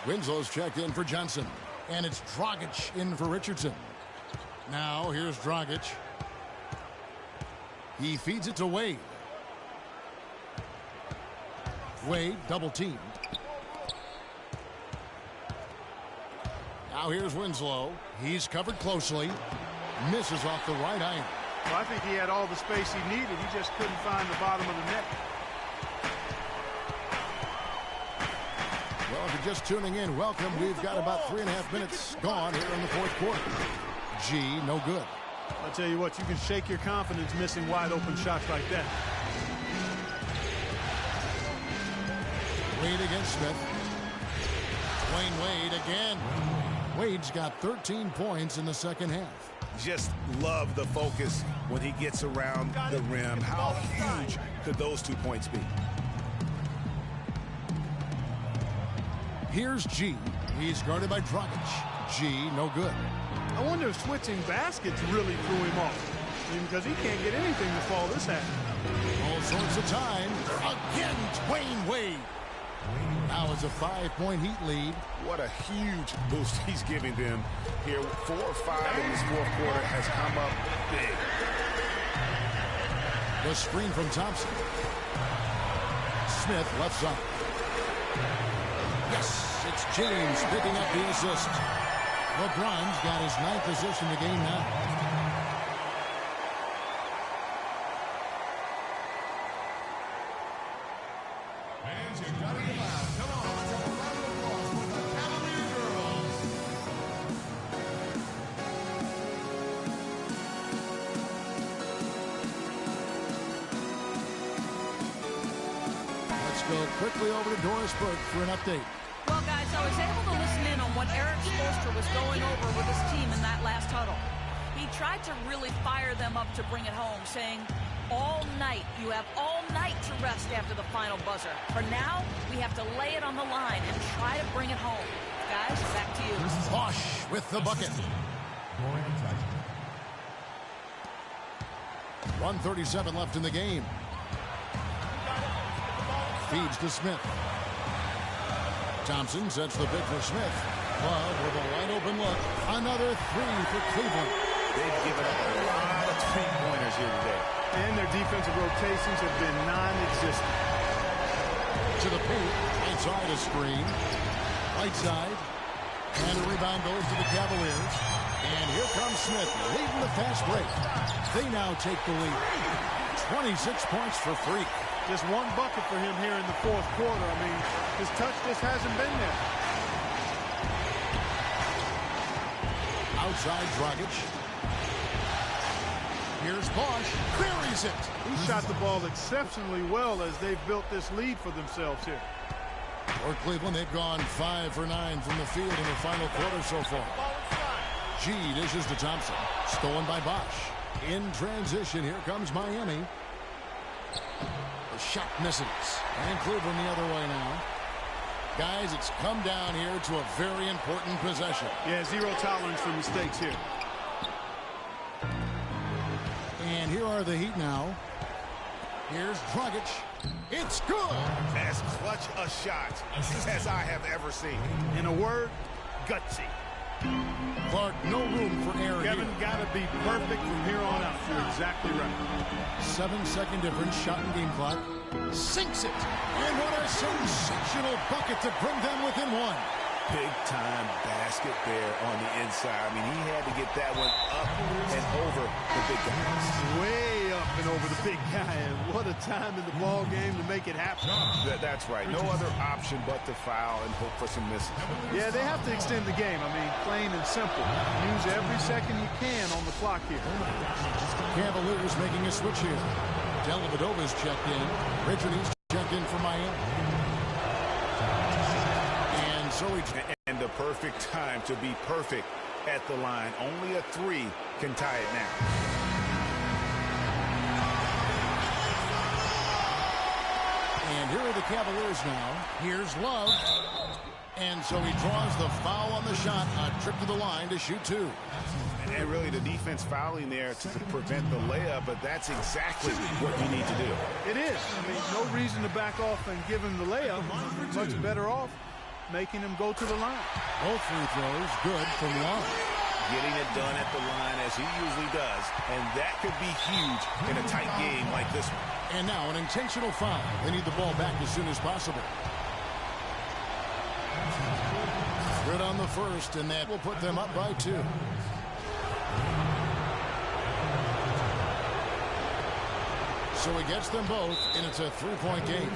Winslow's checked in for Johnson. And it's Dragic in for Richardson. Now here's Dragic. He feeds it to Wade. Wade double team. Now here's Winslow. He's covered closely. Misses off the right iron. Well, I think he had all the space he needed. He just couldn't find the bottom of the net. Well, if you're just tuning in, welcome. We've got about 3.5 minutes gone here in the fourth quarter. G, no good. I'll tell you what, you can shake your confidence missing wide open shots like that. Wade against Smith. Dwayne Wade again. Wade's got 13 points in the second half. Just love the focus when he gets around the rim. How huge could those 2 points be? Here's G. He's guarded by Dragic. G, no good. I wonder if switching baskets really threw him off. Because he can't get anything to fall this half. All sorts of time. Again, Dwayne Wade. Now it's a 5-point Heat lead. What a huge boost he's giving them here. 4 or 5 in this fourth quarter has come up big. The screen from Thompson. Smith left side. Yes, it's James picking up the assist. LeBron's got his 9th assist in the game now. Quickly over to Doris Burke for an update. Well, guys, I was able to listen in on what Eric Spoelstra was going over with his team in that last huddle. He tried to really fire them up to bring it home, saying, all night, you have all night to rest after the final buzzer. For now, we have to lay it on the line and try to bring it home. Guys, back to you. Bosch with the bucket. 1:37 left in the game. Feeds to Smith. Thompson sets the pick for Smith. Love with a wide open look. Another 3 for Cleveland. They've given up a lot of 3-pointers here today. And their defensive rotations have been non-existent. To the paint. Right side a screen. Right side. And a rebound goes to the Cavaliers. And here comes Smith leading the fast break. They now take the lead. 26 points for Freak. Just one bucket for him here in the fourth quarter. I mean, his touch just hasn't been there. Outside Dragic. Here's Bosch. Buries it. He shot the ball exceptionally well as they've built this lead for themselves here. For Cleveland, they've gone 5 for 9 from the field in the final quarter so far. G dishes to Thompson. Stolen by Bosch. In transition, here comes Miami. Shot misses. And Cleveland the other way now. Guys, it's come down here to a very important possession. Yeah, 0 tolerance for mistakes here. And here are the Heat now. Here's Dragic. It's good. As clutch a shot as I have ever seen. In a word, gutsy. Clark, no room for error. Kevin, got to be perfect from here on out. You're exactly right. 7-second difference, shot and game clock. Sinks it. And what a sensational bucket to bring them within 1. Big-time basket there on the inside. I mean, he had to get that one up and over the big guys. Way up and over the big guy. And what a time in the ball game to make it happen. That's right. No other option but to foul and hope for some misses. Yeah, they have to extend the game. I mean, plain and simple. Use every second you can on the clock here. Cavaliers making a switch here. Dellavedova's checked in. Richard East checked in for Miami. So and the perfect time to be perfect at the line. Only a 3 can tie it now. And here are the Cavaliers now. Here's Love. And so he draws the foul on the shot. A trip to the line to shoot 2. And really the defense fouling there to prevent the layup, but that's exactly what you need to do. It is. I mean, no reason to back off and give him the layup. Much better off making him go to the line. Both free throws good from Love. Getting it done at the line as he usually does, and that could be huge in a tight game like this one. And now an intentional foul. They need the ball back as soon as possible. Good on the first, and that will put them up by 2. So he gets them both, and it's a 3-point game.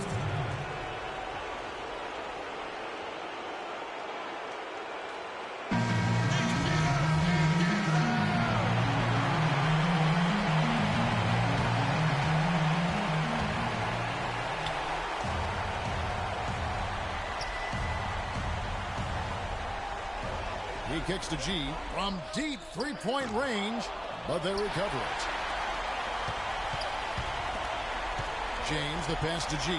He kicks to G from deep 3-point range, but they recover it. James, the pass to G.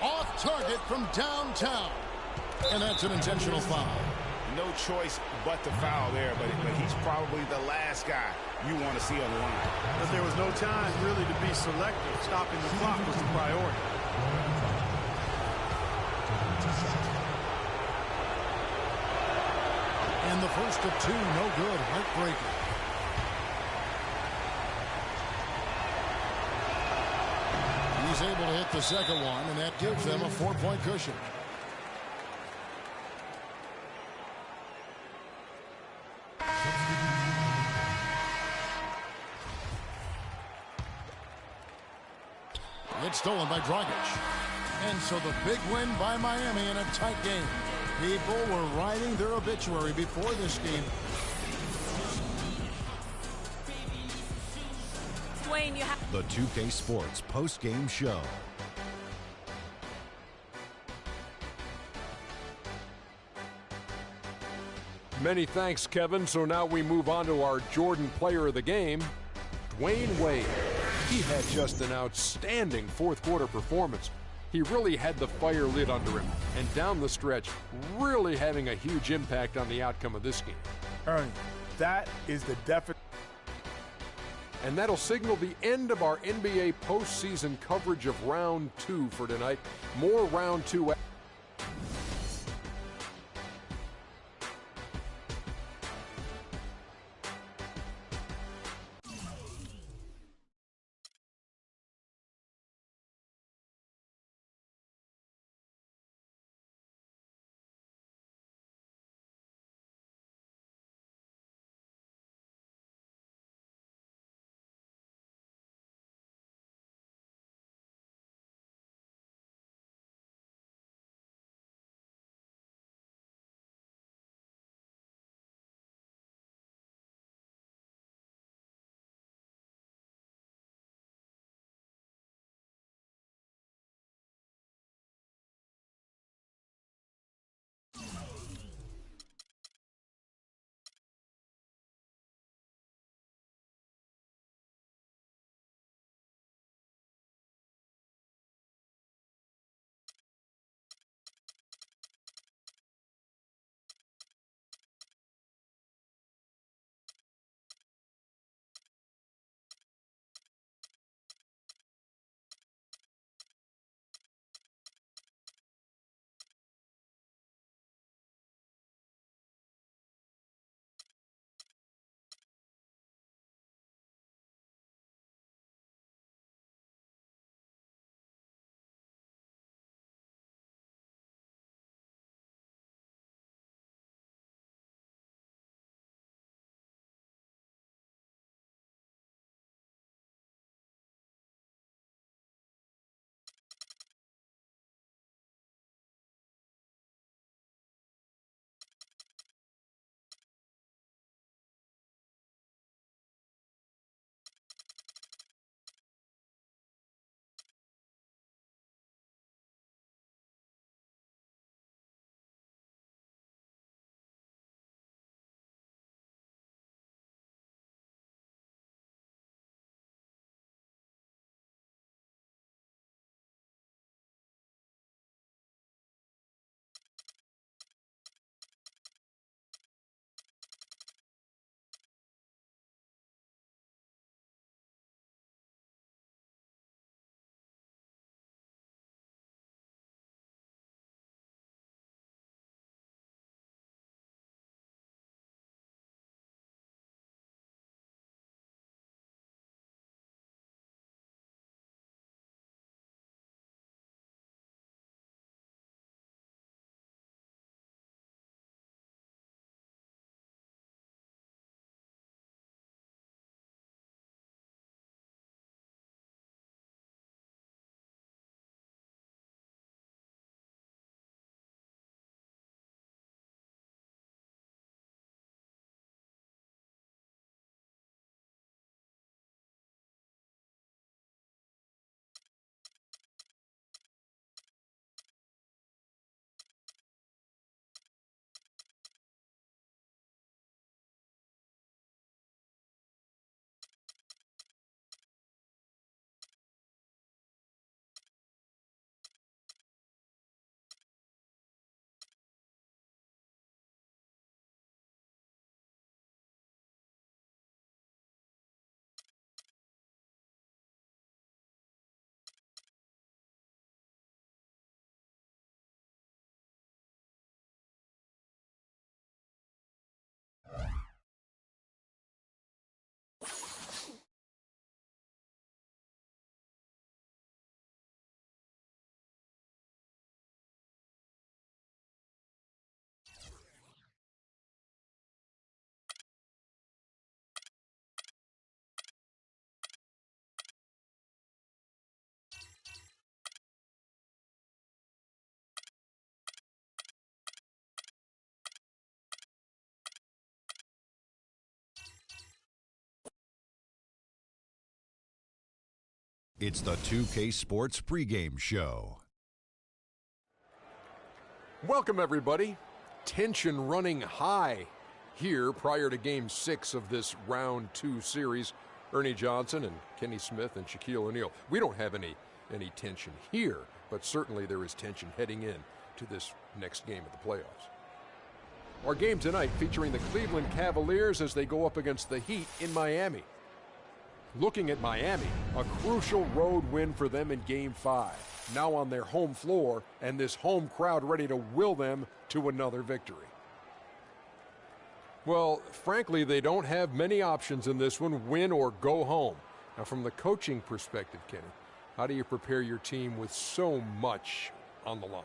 Off target from downtown. And that's an intentional foul. No choice but to foul there, but he's probably the last guy you want to see on the line. But there was no time really to be selective. Stopping the clock was the priority. And the first of 2, no good. Heartbreaker. He's able to hit the second one, and that gives them a 4-point cushion. It's stolen by Dragic. And so the big win by Miami in a tight game. People were writing their obituary before this game. Dwayne, you have The 2K Sports post-game show. Many thanks, Kevin. So now we move on to our Jordan player of the game, Dwayne Wade. He had just an outstanding fourth-quarter performance. He really had the fire lit under him, and down the stretch, really having a huge impact on the outcome of this game. Ernie, that is the definite. And that'll signal the end of our NBA postseason coverage of Round 2 for tonight. More Round 2 It's the 2K Sports pregame show. Welcome, everybody. Tension running high here prior to Game 6 of this Round 2 series. Ernie Johnson and Kenny Smith and Shaquille O'Neal. We don't have any tension here, but certainly there is tension heading in to this next game of the playoffs. Our game tonight featuring the Cleveland Cavaliers as they go up against the Heat in Miami. Looking at Miami, a crucial road win for them in Game 5. Now on their home floor, and this home crowd ready to will them to another victory. Well, frankly, they don't have many options in this one, win or go home. Now, from the coaching perspective, Kenny, how do you prepare your team with so much on the line?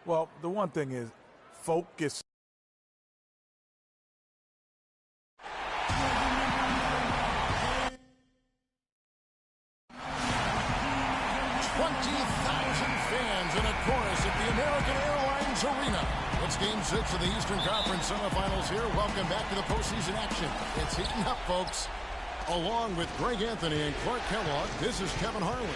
Well, the one thing is focus. 20,000 fans in a chorus at the American Airlines Arena. It's Game 6 of the Eastern Conference semifinals here. Welcome back to the postseason action. It's heating up, folks. Along with Greg Anthony and Clark Kellogg, this is Kevin Harlan.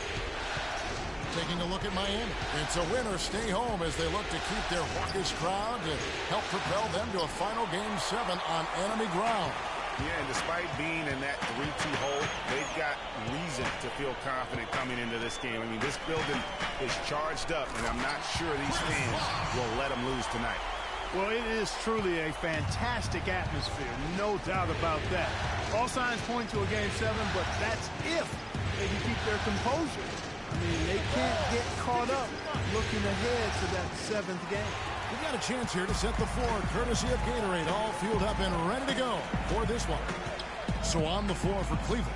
Taking a look at Miami. It's a win or stay home as they look to keep their hawkish crowd to help propel them to a final Game 7 on enemy ground. Yeah, and despite being in that 3-2 hole, they've got reason to feel confident coming into this game. I mean, this building is charged up, and I'm not sure these fans will let them lose tonight. Well, it is truly a fantastic atmosphere, no doubt about that. All signs point to a Game 7, but that's if they can keep their composure. I mean, they can't get caught up looking ahead to that 7th game. We've got a chance here to set the floor, courtesy of Gatorade, all fueled up and ready to go for this one. So on the floor for Cleveland,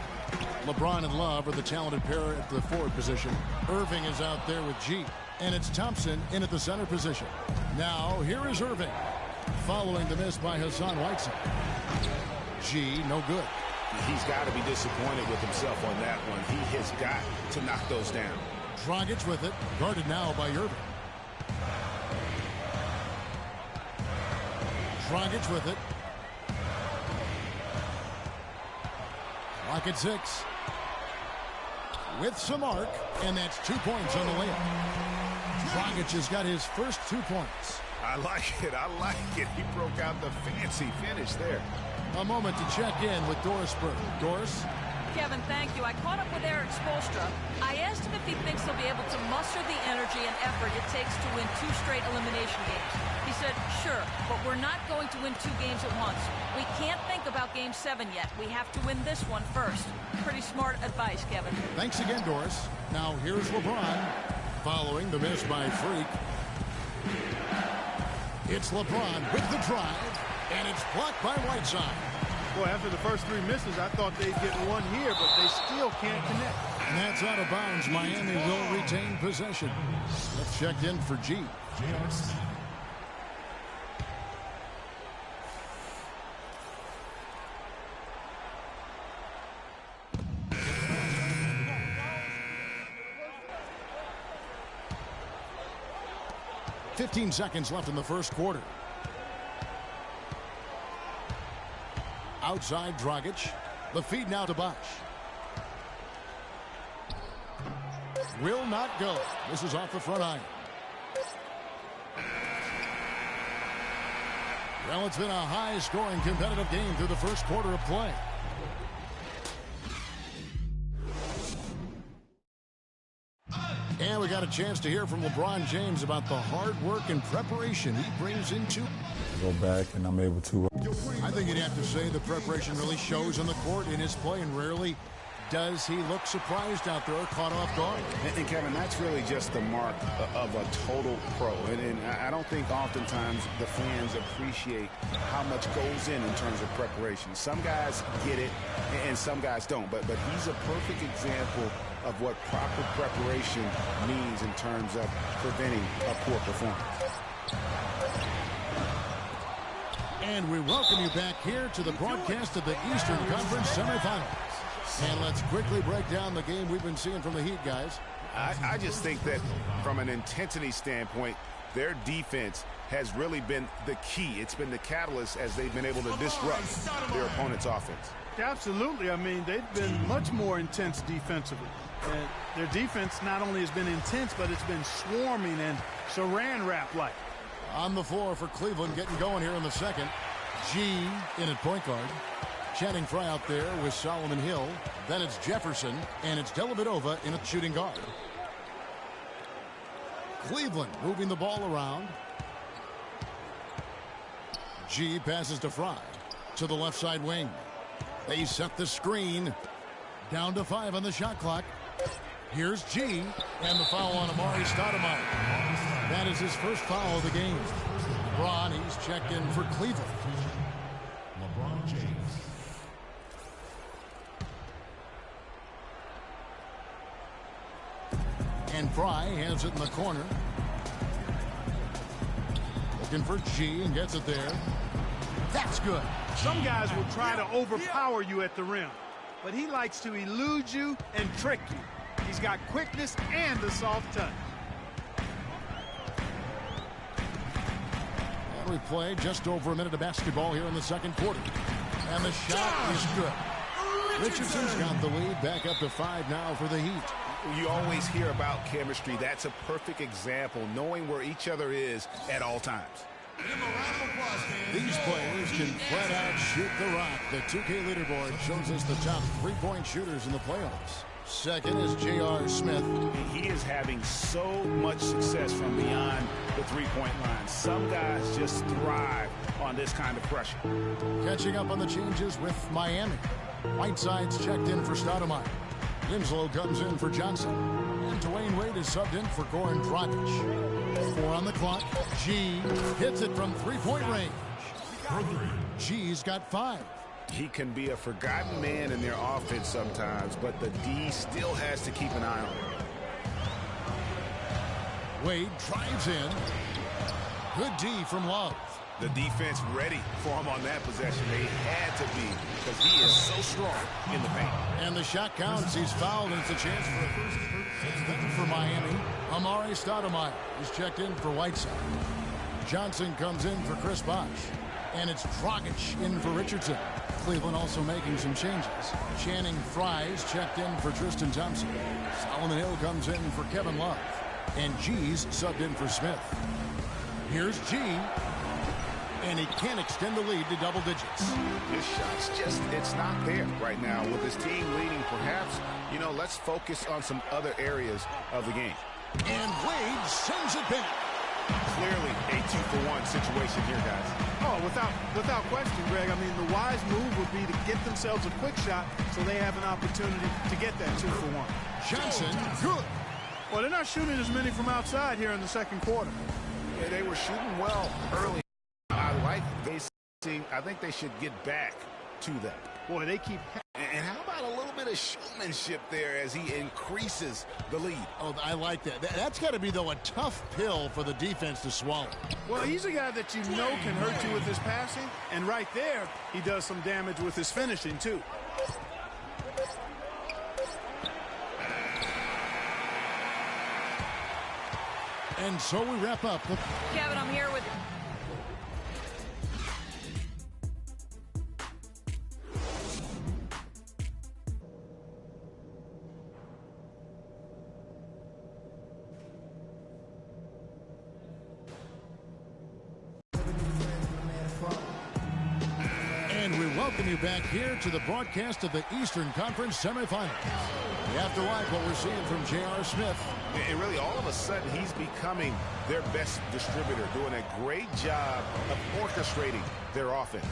LeBron and Love are the talented pair at the forward position. Irving is out there with G, and it's Thompson in at the center position. Now, here is Irving, following the miss by Hassan Whiteside. G, no good. He's got to be disappointed with himself on that one. He has got to knock those down. Dragic with it, guarded now by Irving. Dragic with it. Clock at 6. With some arc, and that's 2 points on the layup. Dragic has got his first 2 points. I like it. I like it. He broke out the fancy finish there. A moment to check in with Doris Burke. Doris? Kevin, thank you. I caught up with Eric Spoelstra. I asked him if he thinks he'll be able to muster the energy and effort it takes to win 2 straight elimination games. He said, sure, but we're not going to win 2 games at once. We can't think about Game 7 yet. We have to win this one first. Pretty smart advice, Kevin. Thanks again, Doris. Now here's LeBron, following the miss by Freak. It's LeBron with the drive, and it's blocked by Whiteside. Boy, after the first 3 misses, I thought they'd get one here, but they still can't connect. And that's out of bounds. Miami will retain possession. Let's check in for G. 15 seconds left in the first quarter. Outside Dragic. The feed now to Bosh. Will not go. This is off the front iron. Well, it's been a high-scoring competitive game through the first quarter of play. And we got a chance to hear from LeBron James about the hard work and preparation he brings into. Go back and I'm able to. I think you'd have to say the preparation really shows on the court in his play, and rarely does he look surprised out there, caught off guard. And Kevin, that's really just the mark of a total pro. And I don't think oftentimes the fans appreciate how much goes in terms of preparation. Some guys get it, and some guys don't. But he's a perfect example of what proper preparation means in terms of preventing a poor performance. And we welcome you back here to the broadcast of the Eastern Conference semifinals. And let's quickly break down the game we've been seeing from the Heat, guys. I just think that from an intensity standpoint, their defense has really been the key. It's been the catalyst as they've been able to disrupt their opponent's offense. Absolutely. I mean, they've been much more intense defensively. And their defense not only has been intense, but it's been swarming and saran wrap-like. On the floor for Cleveland, getting going here in the second. G in at point guard. Channing Frye out there with Solomon Hill. Then it's Jefferson, and it's Dellavedova in at shooting guard. Cleveland moving the ball around. G passes to Frye to the left side wing. They set the screen. Down to 5 on the shot clock. Here's G, and the foul on Amari Stoudemire. That is his first foul of the game. LeBron, he's checked in for Cleveland. LeBron James. And Frye has it in the corner. Looking for G and gets it there. That's good. Some guys will try to overpower you at the rim, but he likes to elude you and trick you. He's got quickness and a soft touch. And we play just over a minute of basketball here in the second quarter. And the shot is good. Richardson's got the lead back up to 5 now for the Heat. You always hear about chemistry. That's a perfect example, knowing where each other is at all times. These players can flat out shoot the rock. The 2K leaderboard shows us the top three-point shooters in the playoffs. Second is J.R. Smith. He is having so much success from beyond the three-point line. Some guys just thrive on this kind of pressure. Catching up on the changes with Miami. Whiteside's checked in for Stoudemire. Winslow comes in for Johnson. And Dwayne Wade is subbed in for Goran Dragic. 4 on the clock. G hits it from three-point range. G's got 5. He can be a forgotten man in their offense sometimes, but the D still has to keep an eye on him. Wade drives in. Good D from Love. The defense ready for him on that possession. They had to be, because he is so strong in the paint. And the shot counts. He's fouled, and it's a chance for a first for Miami. Amari Stoudemire is checked in for Whiteside. Johnson comes in for Chris Bosh. And it's Dragic in for Richardson. Cleveland also making some changes. Channing Frye's checked in for Tristan Thompson. Solomon Hill comes in for Kevin Love. And G's subbed in for Smith. Here's G. And he can't extend the lead to double digits. His shot's just, it's not there right now. With his team leading, perhaps, let's focus on some other areas of the game. And Wade sends it back. Clearly a 2-for-1 situation here, guys. Oh, without question, Greg. I mean, the wise move would be to get themselves a quick shot so they have an opportunity to get that 2-for-1. Johnson, good. Well, they're not shooting as many from outside here in the second quarter. Yeah, they were shooting well early. I think they should get back to that. Boy, they keep... And how about a little bit of showmanship there as he increases the lead? Oh, I like that. That's got to be, though, a tough pill for the defense to swallow. Well, he's a guy that you know can hurt you with his passing, and right there, he does some damage with his finishing, too. And so we wrap up. Kevin, I'm here with... Welcome you back here to the broadcast of the Eastern Conference semifinals. You have to like what we're seeing from J.R. Smith. And really, all of a sudden, he's becoming their best distributor, doing a great job of orchestrating their offense.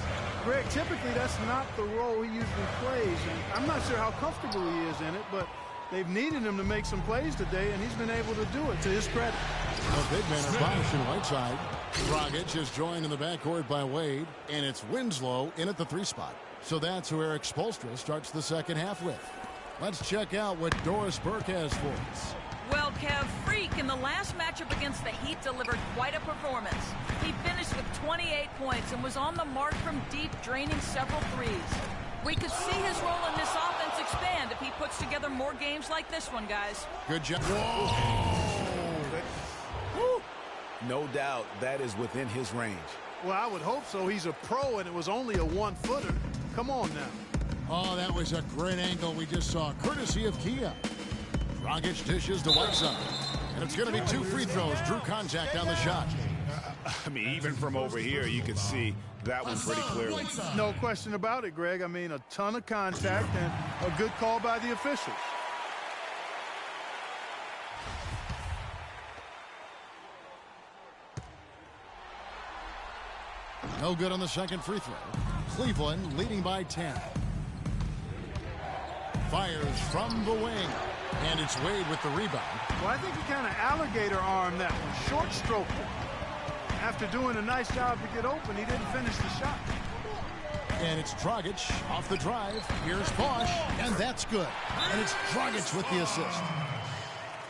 Greg, typically that's not the role he usually plays. And I'm not sure how comfortable he is in it, but they've needed him to make some plays today, and he's been able to do it to his credit. The big men are Bosh and Whiteside. Dragic is joined in the backcourt by Wade, and it's Winslow in at the 3 spot. So that's who Eric Spoelstra starts the second half with. Let's check out what Doris Burke has for us. Well, Kev, Freak in the last matchup against the Heat delivered quite a performance. He finished with 28 points and was on the mark from deep, draining several threes. We could see his role in this offense expand if he puts together more games like this one, guys. Good job. Whoa. No doubt that is within his range. Well, I would hope so. He's a pro, and it was only a 1-footer. Come on now. Oh, that was a great angle we just saw, courtesy of Kia. Dragic dishes to Whiteside. And it's going to be 2 free throws. Drew contact on the shot. I mean, even from over here, you can see that one pretty clearly. No question about it, Greg. I mean, a ton of contact and a good call by the officials. No good on the second free throw. Cleveland leading by 10. Fires from the wing. And it's Wade with the rebound. Well, I think he kind of alligator armed that one. Short stroke. After doing a nice job to get open, he didn't finish the shot. And it's Dragic off the drive. Here's Bosch, and that's good. And it's Dragic with the assist.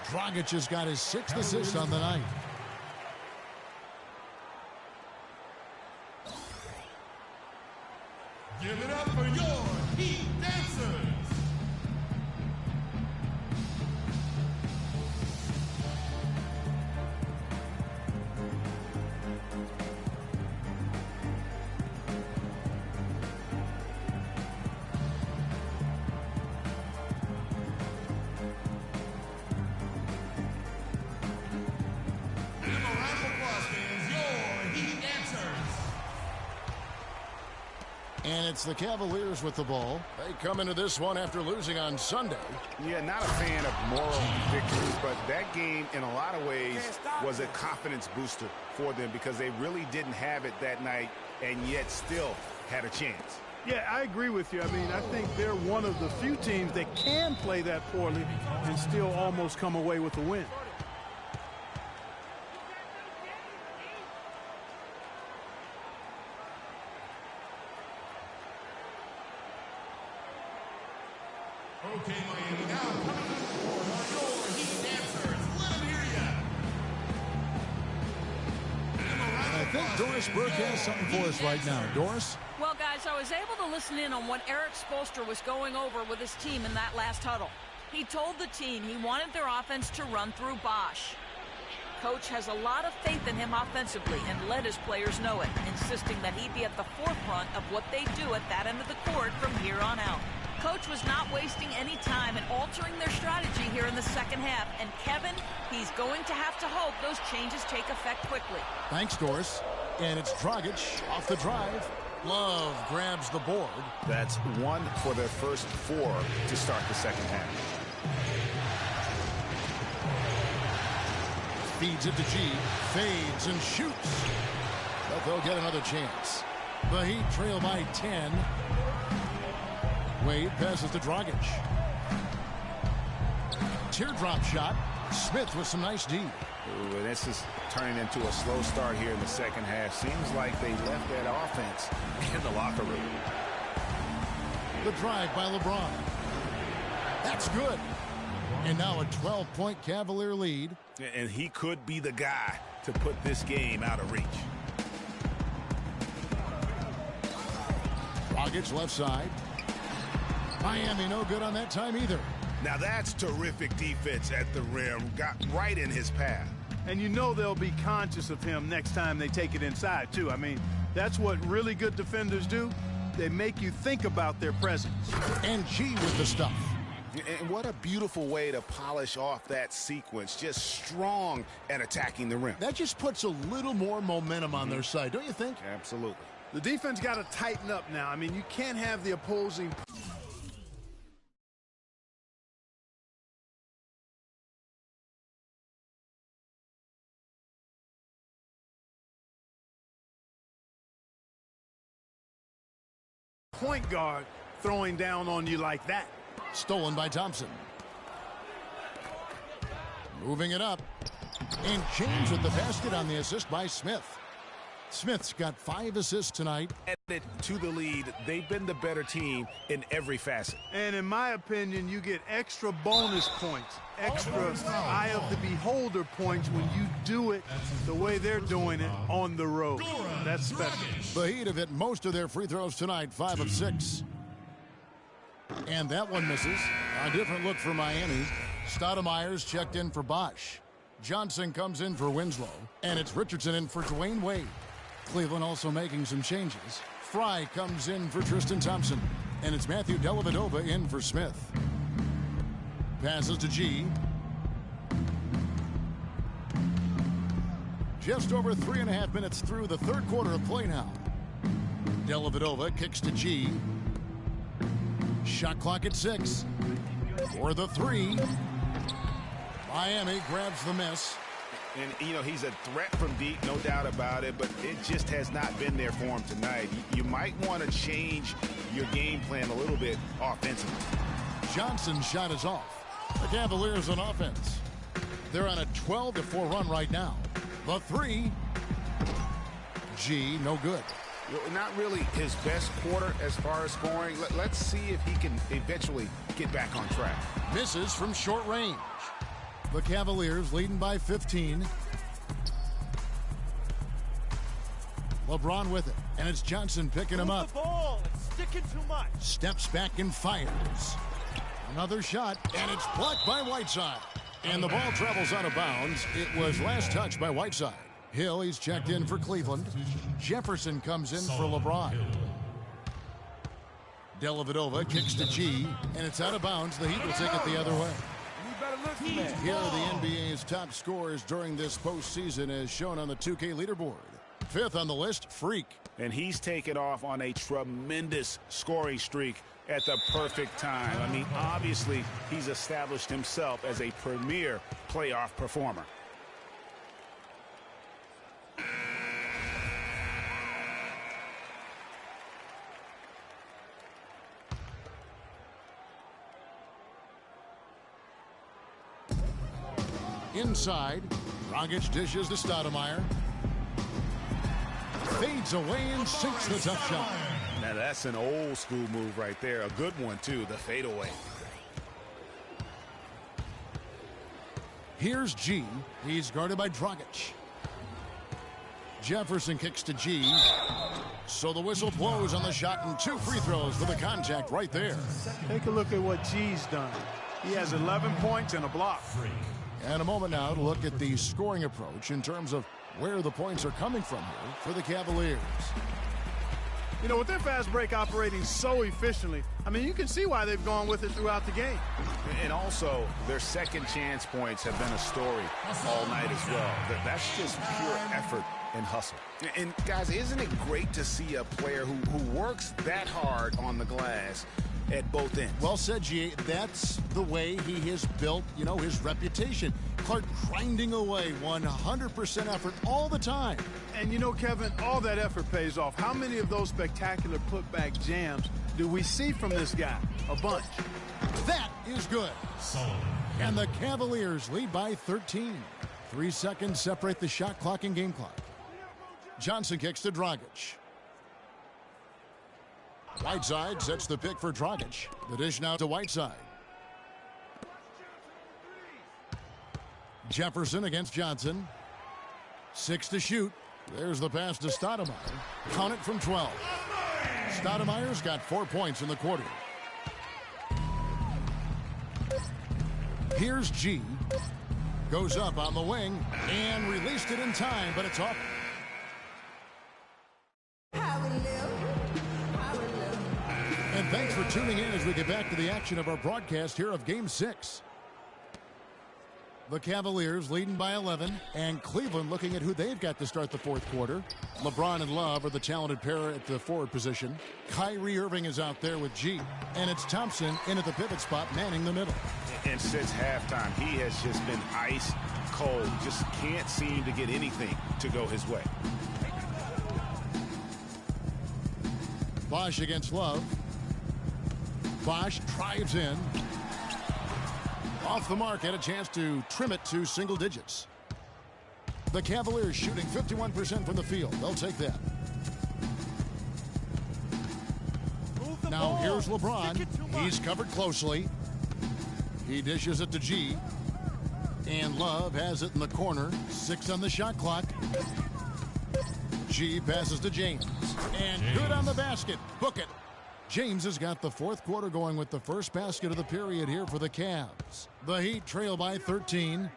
Dragic has got his 6th assist on the night. Give it up for your Heat Dancers. And it's the Cavaliers with the ball. They come into this one after losing on Sunday. Yeah, not a fan of moral victories, but that game in a lot of ways was a confidence booster for them because they really didn't have it that night and yet still had a chance. Yeah, I agree with you. I mean, I think they're one of the few teams that can play that poorly and still almost come away with a win. Okay, Miami, now coming to the court are your Heat Dancers. Let them hear ya. I think Doris Burke has something for us right now. Doris? Well, guys, I was able to listen in on what Eric Spoelstra was going over with his team in that last huddle. He told the team he wanted their offense to run through Bosch. Coach has a lot of faith in him offensively and let his players know it, insisting that he be at the forefront of what they do at that end of the court from here on out. Coach was not wasting any time in altering their strategy here in the second half. And Kevin, he's going to have to hope those changes take effect quickly. Thanks, Doris. And it's Dragic off the drive. Love grabs the board. That's 1 for their first 4 to start the second half. Feeds it to G. Fades and shoots. But they'll get another chance. The Heat trail by 10. Wade passes to Dragic. Teardrop shot. Smith with some nice D. Ooh, and this is turning into a slow start here in the second half. Seems like they left that offense in the locker room. The drive by LeBron. That's good. And now a 12-point Cavalier lead. And he could be the guy to put this game out of reach. Dragic left side. Miami no good on that time either. Now that's terrific defense at the rim. Got right in his path. And you know they'll be conscious of him next time they take it inside, too. I mean, that's what really good defenders do. They make you think about their presence. And G with the stuff. And what a beautiful way to polish off that sequence. Just strong at attacking the rim. That just puts a little more momentum on their side, don't you think? Absolutely. The defense got to tighten up now. I mean, you can't have the opposing... point guard throwing down on you like that. Stolen by Thompson. Moving it up. And James with the basket on the assist by Smith. Smith's got 5 assists tonight. Added to the lead. They've been the better team in every facet. And in my opinion, you get extra bonus points, extra eye of the beholder points when you do it the way they're doing it on the road. That's special. The Heat have hit most of their free throws tonight, 5 of 6. And that one misses. A different look for Miami. Stoudemire's checked in for Bosch. Johnson comes in for Winslow. And it's Richardson in for Dwayne Wade. Cleveland also making some changes. Fry comes in for Tristan Thompson. And it's Matthew Dellavedova in for Smith. passes to G. Just over 3.5 minutes through the third quarter of play now. Dellavedova kicks to G. Shot clock at 6. For the 3. Miami grabs the miss. And, you know, he's a threat from deep, no doubt about it, but it just has not been there for him tonight. You might want to change your game plan a little bit offensively. Johnson's shot is off. The Cavaliers on offense. They're on a 12-4 run right now. The 3. G, no good. Not really his best quarter as far as scoring. Let's see if he can eventually get back on track. Misses from short range. The Cavaliers leading by 15. LeBron with it, and it's Johnson picking him up. The ball. It's sticking too much. Steps back and fires. Another shot, and it's blocked by Whiteside. And the ball travels out of bounds. It was last touched by Whiteside. Hill, he's checked in for Cleveland. Jefferson comes in for LeBron. Dellavedova kicks to G, and it's out of bounds. The Heat will take it the other way. Here are the NBA's top scorers during this postseason as shown on the 2K leaderboard. 5th on the list, Freak. And he's taken off on a tremendous scoring streak at the perfect time. I mean, obviously, he's established himself as a premier playoff performer. Inside, Dragic dishes to Stoudemire. Fades away and sinks the tough shot. Now that's an old school move right there. A good one, too, the fadeaway. Here's G. He's guarded by Dragic. Jefferson kicks to G. So the whistle blows on the shot and 2 free throws for the contact right there. Take a look at what G's done. He has 11 points and a block. And a moment now to look at the scoring approach in terms of where the points are coming from here for the Cavaliers. You know, with their fast break operating so efficiently, I mean, you can see why they've gone with it throughout the game. And also, their second chance points have been a story all night as well. That's just pure effort and hustle. And guys, isn't it great to see a player who works that hard on the glass at both ends? Well said, G. That's the way he has built, you know, his reputation. Clark grinding away 100% effort all the time. And you know, Kevin, all that effort pays off. How many of those spectacular putback jams do we see from this guy? A bunch. That is good. And the Cavaliers lead by 13. 3 seconds separate the shot clock and game clock. Johnson kicks to Dragic. Whiteside sets the pick for Dragic. The dish now to Whiteside. Jefferson against Johnson. 6 to shoot. There's the pass to Stoudemire. Count it from 12. Stoudemire's got 4 points in the quarter. Here's G. Goes up on the wing and released it in time, but it's off. And thanks for tuning in as we get back to the action of our broadcast here of Game 6. The Cavaliers leading by 11, and Cleveland looking at who they've got to start the fourth quarter. LeBron and Love are the talented pair at the forward position. Kyrie Irving is out there with G, and it's Thompson in at the pivot spot manning the middle. And since halftime, he has just been ice cold. Just can't seem to get anything to go his way. Bosh against Love. Bosh drives in. Off the mark, had a chance to trim it to single digits. The Cavaliers shooting 51% from the field. They'll take that. Now here's LeBron. He's covered closely. He dishes it to G. And Love has it in the corner. 6 on the shot clock. G passes to James. And good on the basket. Book it. James has got the fourth quarter going with the first basket of the period here for the Cavs. The Heat trail by 13.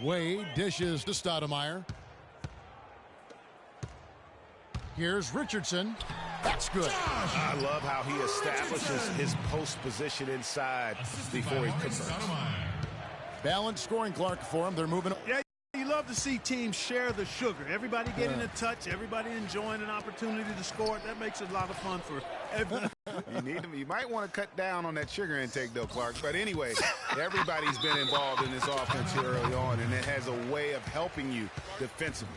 Wade dishes to Stoudemire. Here's Richardson. That's good. I love how he establishes his post position inside before he converts. Balanced scoring, Clark, for him. They're moving. Yeah, you love to see teams share the sugar. Everybody getting a touch, everybody enjoying an opportunity to score. That makes it a lot of fun for everybody. You might want to cut down on that sugar intake, though, Clark. But anyway, everybody's been involved in this offense here early on, and it has a way of helping you defensively.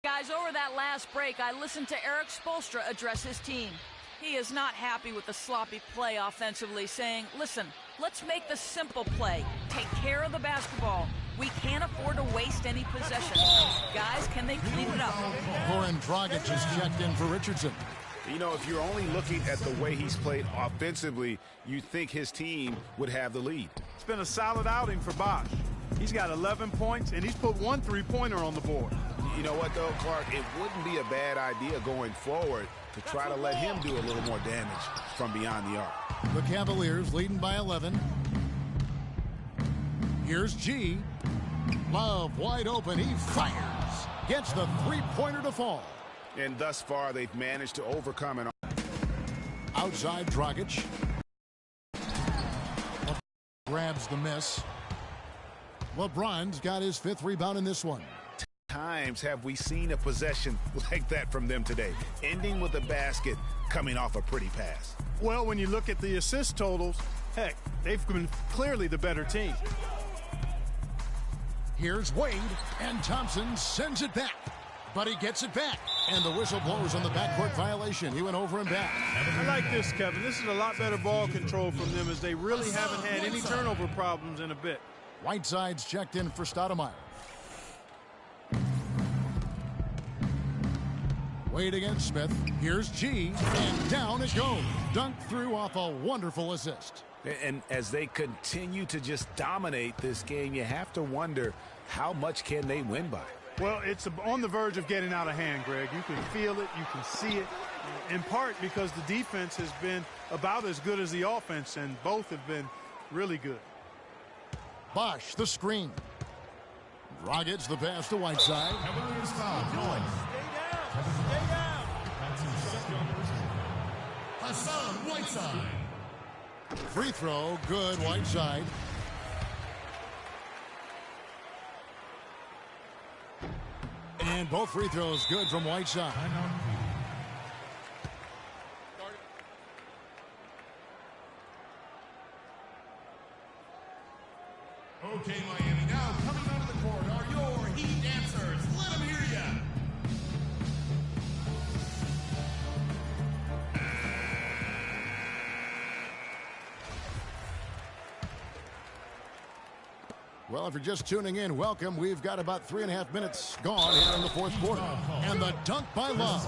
Guys, over that last break, I listened to Eric Spoelstra address his team. He is not happy with the sloppy play offensively, saying, listen, let's make the simple play. Take care of the basketball. We can't afford to waste any possession. Guys, can they clean it up? Goran Dragic is checked in for Richardson. You know, if you're only looking at the way he's played offensively, you think his team would have the lead. It's been a solid outing for Bosch. He's got 11 points, and he's put one three-pointer on the board. You know what, though, Clark? It wouldn't be a bad idea going forward to try to let him do a little more damage from beyond the arc. The Cavaliers leading by 11. Here's G. Love wide open. He fires. Gets the three-pointer to fall. And thus far, they've managed to overcome it. Outside Dragic. Grabs the miss. LeBron's got his 5th rebound in this one. Times have we seen a possession like that from them today, ending with a basket coming off a pretty pass. Well, when you look at the assist totals, heck, they've been clearly the better team. Here's Wade, and Thompson sends it back. But he gets it back, and the whistle blows on the backcourt violation. He went over and back. I like this, Kevin. This is a lot better ball control from them, as they really haven't had any turnover problems in a bit. Whiteside's checked in for Stoudemire. Wade against Smith. Here's G, and down it goes. Dunked through off a wonderful assist. And as they continue to just dominate this game, you have to wonder, how much can they win by? Well, it's on the verge of getting out of hand, Greg. You can feel it, you can see it, in part because the defense has been about as good as the offense, and both have been really good. Bosch, the screen. Dragic, the pass to Whiteside. Stay down. Hassan Whiteside. Free throw, good, Whiteside. And both free throws good from Whiteside. Okay, Miami, now coming onto the court are your Heat dancers. Let them hear ya. Well, if you're just tuning in, welcome. We've got about 3.5 minutes gone here in the 4th quarter. And the dunk by Love.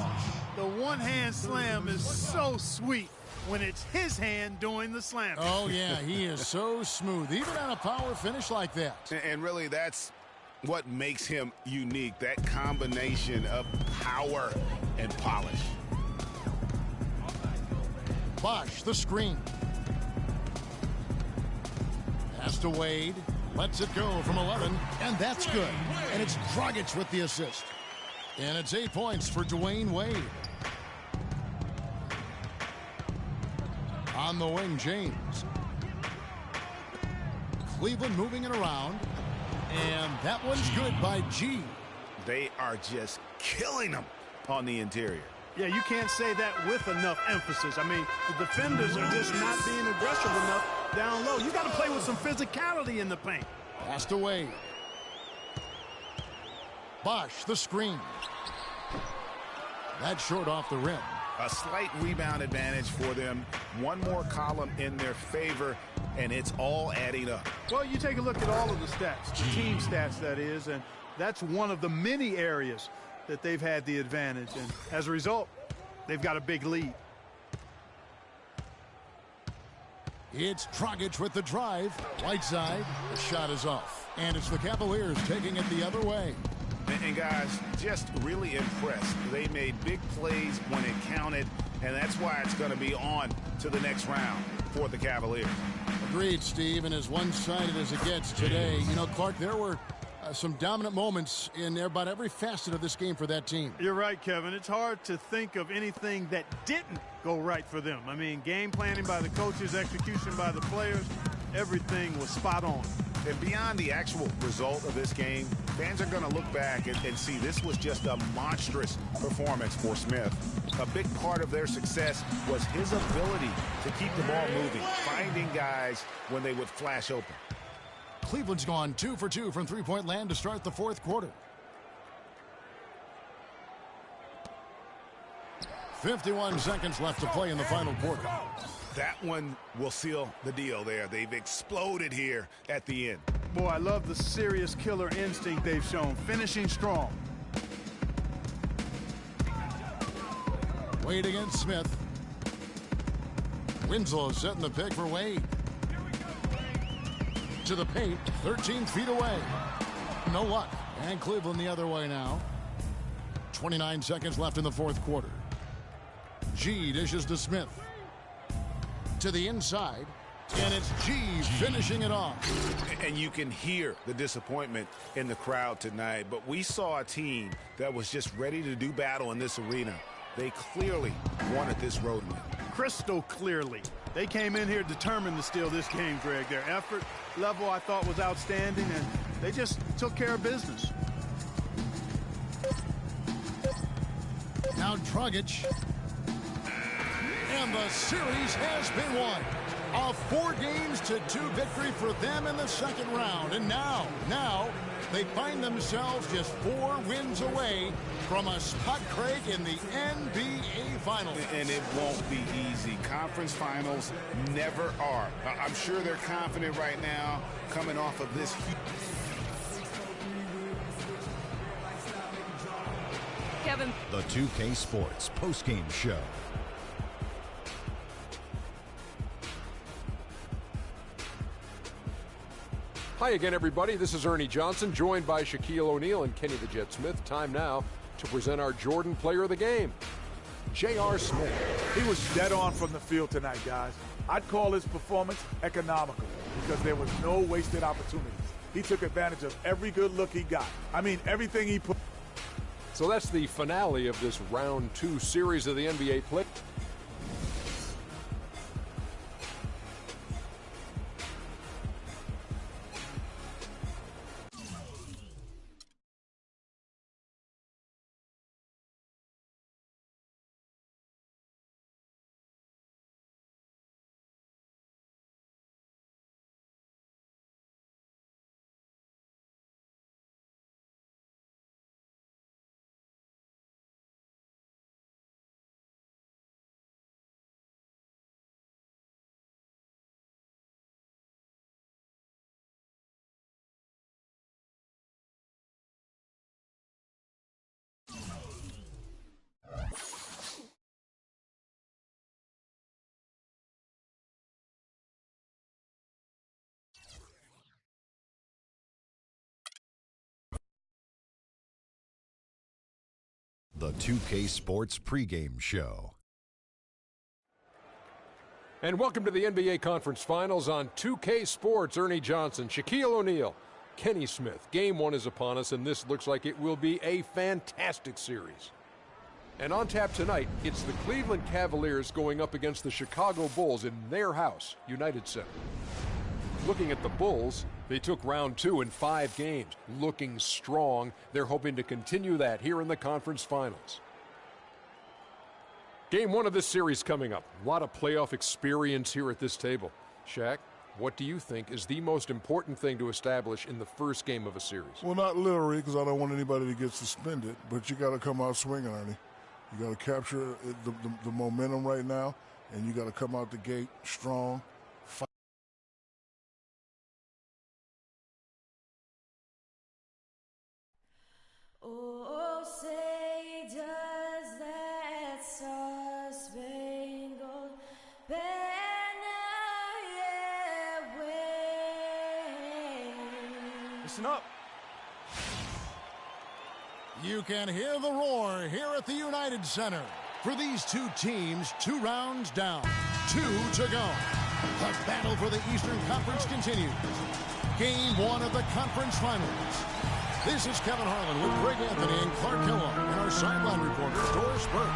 The one-hand slam is so sweet when it's his hand doing the slam. Oh, yeah, he is so smooth, even on a power finish like that. And really, that's what makes him unique, that combination of power and polish. Bosch, the screen. Pass to Wade. Lets it go from 11, and that's good. And it's Dragic with the assist. And it's 8 points for Dwayne Wade. On the wing, James. Cleveland moving it around. And that one's good by G. They are just killing them on the interior. Yeah, you can't say that with enough emphasis. I mean, the defenders are just not being aggressive enough down low. You got to play with some physicality in the paint. Passed away. Bosch, the screen. That's short off the rim. A slight rebound advantage for them. One more column in their favor, and it's all adding up. Well, you take a look at all of the stats, team stats, that is, and that's one of the many areas that they've had the advantage. And as a result, they've got a big lead. It's Dragic with the drive. Whiteside, the shot is off. And it's the Cavaliers taking it the other way. And guys, just really impressed. They made big plays when it counted, and that's why it's going to be on to the next round for the Cavaliers. Agreed, Steve, and as one-sided as it gets today. You know, Clark, there were some dominant moments in about every facet of this game for that team. You're right, Kevin. It's hard to think of anything that didn't go right for them. I mean, game planning by the coaches, execution by the players, everything was spot on. And beyond the actual result of this game, fans are going to look back and see this was just a monstrous performance for Smith. A big part of their success was his ability to keep the ball moving, finding guys when they would flash open. Cleveland's gone 2 for 2 from three-point land to start the fourth quarter. 51 seconds left to play in the final quarter. That one will seal the deal there. They've exploded here at the end. Boy, I love the serious killer instinct they've shown, finishing strong. Wade against Smith. Winslow setting the pick for Wade. To the paint, 13 feet away. No luck. And Cleveland the other way now. 29 seconds left in the fourth quarter. G dishes to Smith. To the inside, and it's G finishing it off. And you can hear the disappointment in the crowd tonight, but we saw a team that was just ready to do battle in this arena. They clearly wanted this road win. Crystal clearly. They came in here determined to steal this game, Greg. Their effort level, I thought, was outstanding, and they just took care of business. Now Dragic. And the series has been won. A 4-2 victory for them in the second round. And now they find themselves just 4 wins away from a spot, Craig, in the NBA Finals. And it won't be easy. Conference finals never are. I'm sure they're confident right now coming off of this. Kevin. The 2K Sports postgame show. Hi again, everybody. This is Ernie Johnson, joined by Shaquille O'Neal and Kenny the Jet Smith. Time now to present our Jordan Player of the Game, J.R. Smith. He was dead on from the field tonight, guys. I'd call his performance economical because there was no wasted opportunities. He took advantage of every good look he got. I mean, everything he put. So that's the finale of this round 2 series of the NBA play. The 2K Sports pregame show. And welcome to the NBA Conference Finals on 2K Sports. Ernie Johnson, Shaquille O'Neal, Kenny Smith. Game 1 is upon us, and this looks like it will be a fantastic series. And on tap tonight, it's the Cleveland Cavaliers going up against the Chicago Bulls in their house, United Center. Looking at the Bulls, they took round 2 in 5 games, looking strong. They're hoping to continue that here in the conference finals. Game 1 of this series coming up. A lot of playoff experience here at this table. Shaq, what do you think is the most important thing to establish in the first game of a series? Well, not literally, because I don't want anybody to get suspended, but you got to come out swinging, Ernie. You got to capture the momentum right now, and you got to come out the gate strong. Oh, say does that star-spangled banner yet wave? Listen up. You can hear the roar here at the United Center. For these 2 teams, 2 rounds down, 2 to go. The battle for the Eastern Conference continues. Game 1 of the conference finals. This is Kevin Harlan with Greg Anthony and Clark Kellogg and our sideline reporter, Doris Burke.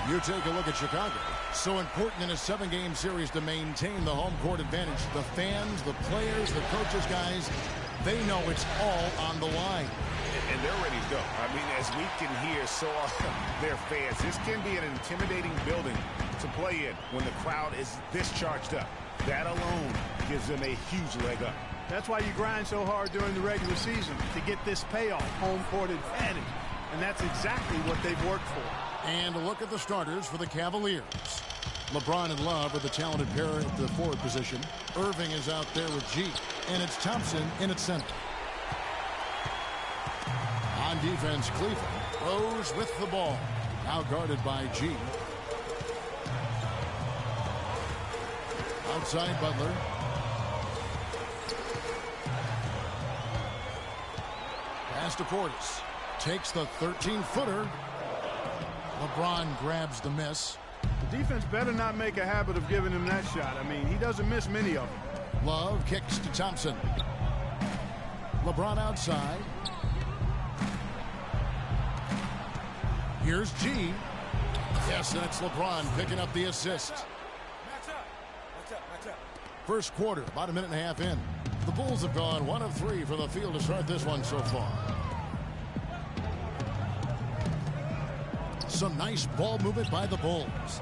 You take a look at Chicago. So important in a 7-game series to maintain the home court advantage. The fans, the players, the coaches, guys, they know it's all on the line. And they're ready to go. I mean, as we can hear so often, their fans, this can be an intimidating building to play in when the crowd is this charged up. That alone gives them a huge leg up. That's why you grind so hard during the regular season, to get this payoff, home court advantage. And that's exactly what they've worked for. And a look at the starters for the Cavaliers. LeBron and Love are the talented pair at the forward position. Irving is out there with G. And it's Thompson in at center. On defense, Cleveland. Rose with the ball. Now guarded by G. Outside Butler. Pass to Portis. Takes the 13-footer. LeBron grabs the miss. The defense better not make a habit of giving him that shot. I mean, he doesn't miss many of them. Love kicks to Thompson. LeBron outside. Here's G. Yes, that's LeBron picking up the assist. First quarter, about a minute and a half in. The Bulls have gone 1 of 3 from the field to start this one so far. Some nice ball movement by the Bulls.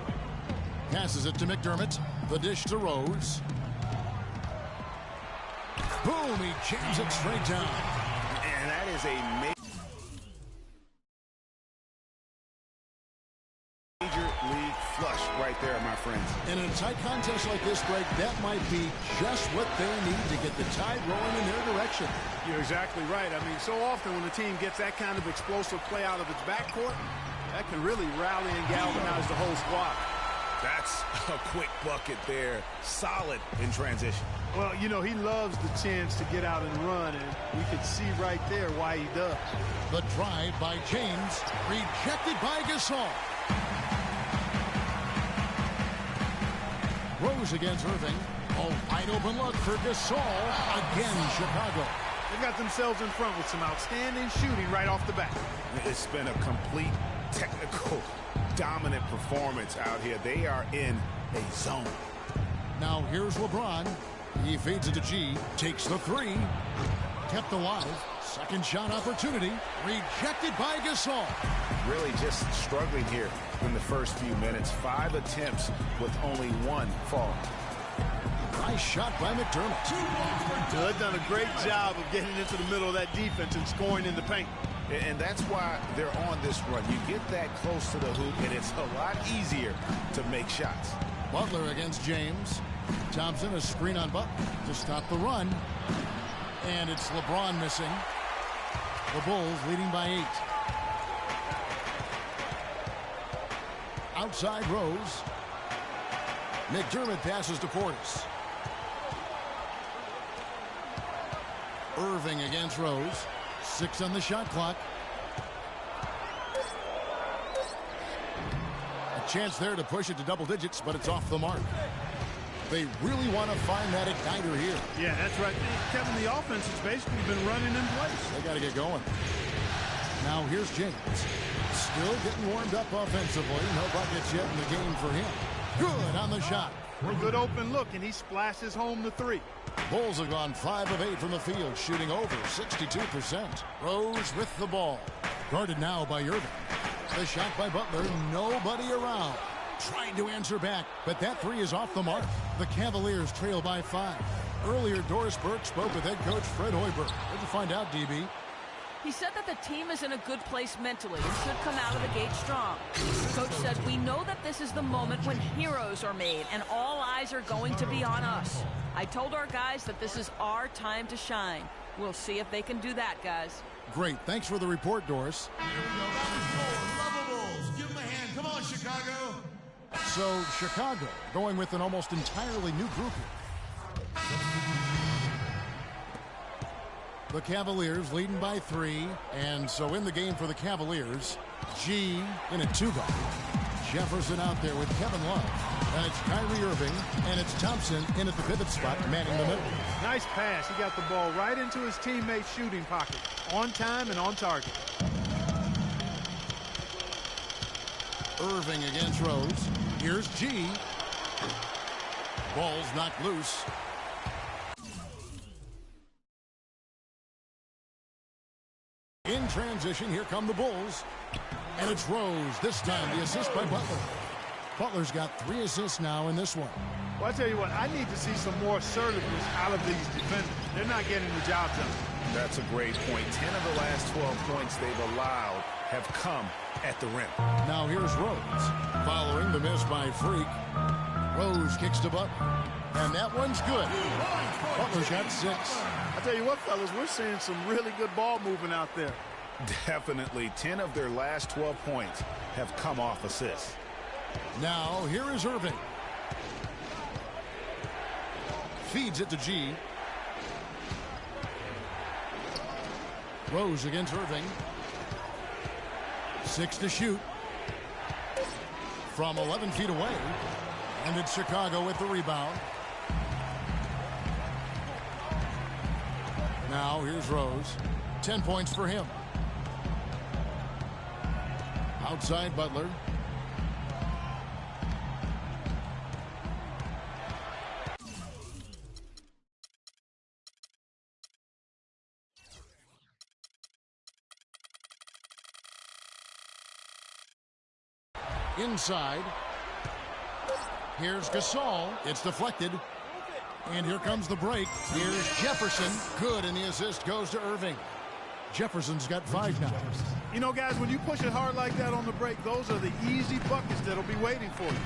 Passes it to McDermott. The dish to Rose. Boom, he jams it straight down. And that is a major league flush right there, my friends. And in a tight contest like this, Greg, that might be just what they need to get the tide rolling in their direction. You're exactly right. I mean, so often when a team gets that kind of explosive play out of its backcourt, that can really rally and galvanize the whole squad. That's a quick bucket there. Solid in transition. Well, you know, he loves the chance to get out and run, and we can see right there why he does. The drive by James, rejected by Gasol. Rose against Irving. A wide open look for Gasol. Again, Chicago. They got themselves in front with some outstanding shooting right off the bat. It's been a complete technical dominant performance out here. They are in a zone. Now here's LeBron. He feeds it to G. Takes the 3. Kept alive. Second shot opportunity. Rejected by Gasol. Really just struggling here in the first few minutes. 5 attempts with only 1 fall. Nice shot by McDermott. They've done a great job of getting into the middle of that defense and scoring in the paint. And that's why they're on this run. You get that close to the hoop, and it's a lot easier to make shots. Butler against James. Thompson, a screen on Butler to stop the run. And it's LeBron missing. The Bulls leading by 8. Outside Rose. McDermott passes to Portis. Irving against Rose. 6 on the shot clock. A chance there to push it to double digits, but it's off the mark. They really want to find that igniter here. Yeah, that's right. Kevin, the offense has basically been running in place. They got to get going. Now here's James. Still getting warmed up offensively. No buckets yet in the game for him. Good on the shot. A good open look, and he splashes home the 3. Bulls have gone 5 of 8 from the field, shooting over 62%. Rose with the ball. Guarded now by Irving. The shot by Butler. Nobody around. Trying to answer back, but that 3 is off the mark. The Cavaliers trail by 5. Earlier, Doris Burke spoke with head coach Fred Hoiberg. What'd you find out, DB? He said that the team is in a good place mentally and should come out of the gate strong. Coach said, we know that this is the moment when heroes are made and all eyes are going to be on us. I told our guys that this is our time to shine. We'll see if they can do that, guys. Great. Thanks for the report, Doris. Here we go. That was 4 Lavables. Give them a hand. Come on, Chicago. So, Chicago going with an almost entirely new group here. The Cavaliers leading by 3, and so in the game for the Cavaliers, G in a 2-guard. Jefferson out there with Kevin Love. And it's Kyrie Irving, and it's Thompson in at the pivot spot, manning the middle. Nice pass. He got the ball right into his teammate's shooting pocket. On time and on target. Irving against Rose. Here's G. Ball's knocked loose. In transition, here come the Bulls. And it's Rose. This time, the assist by Butler. Butler's got 3 assists now in this one. Well, I tell you what, I need to see some more assertiveness out of these defenders. They're not getting the job done. That's a great point. 10 of the last 12 points they've allowed have come at the rim. Now here's Rose. Following the miss by Freak. Rose kicks to Butler. And that one's good. Butler's got 6. I tell you what, fellas, we're seeing some really good ball movement out there. Definitely. 10 of their last 12 points have come off assists. Now here is Irving. Feeds it to G. Rose against Irving. 6 to shoot. From 11 feet away. And it's Chicago with the rebound. Now here's Rose. 10 points for him. Outside Butler. Inside. Here's Gasol. It's deflected. And here comes the break. Here's Jefferson. Good, and the assist goes to Irving. Jefferson's got 5 now. You know, guys, when you push it hard like that on the break, those are the easy buckets that'll be waiting for you.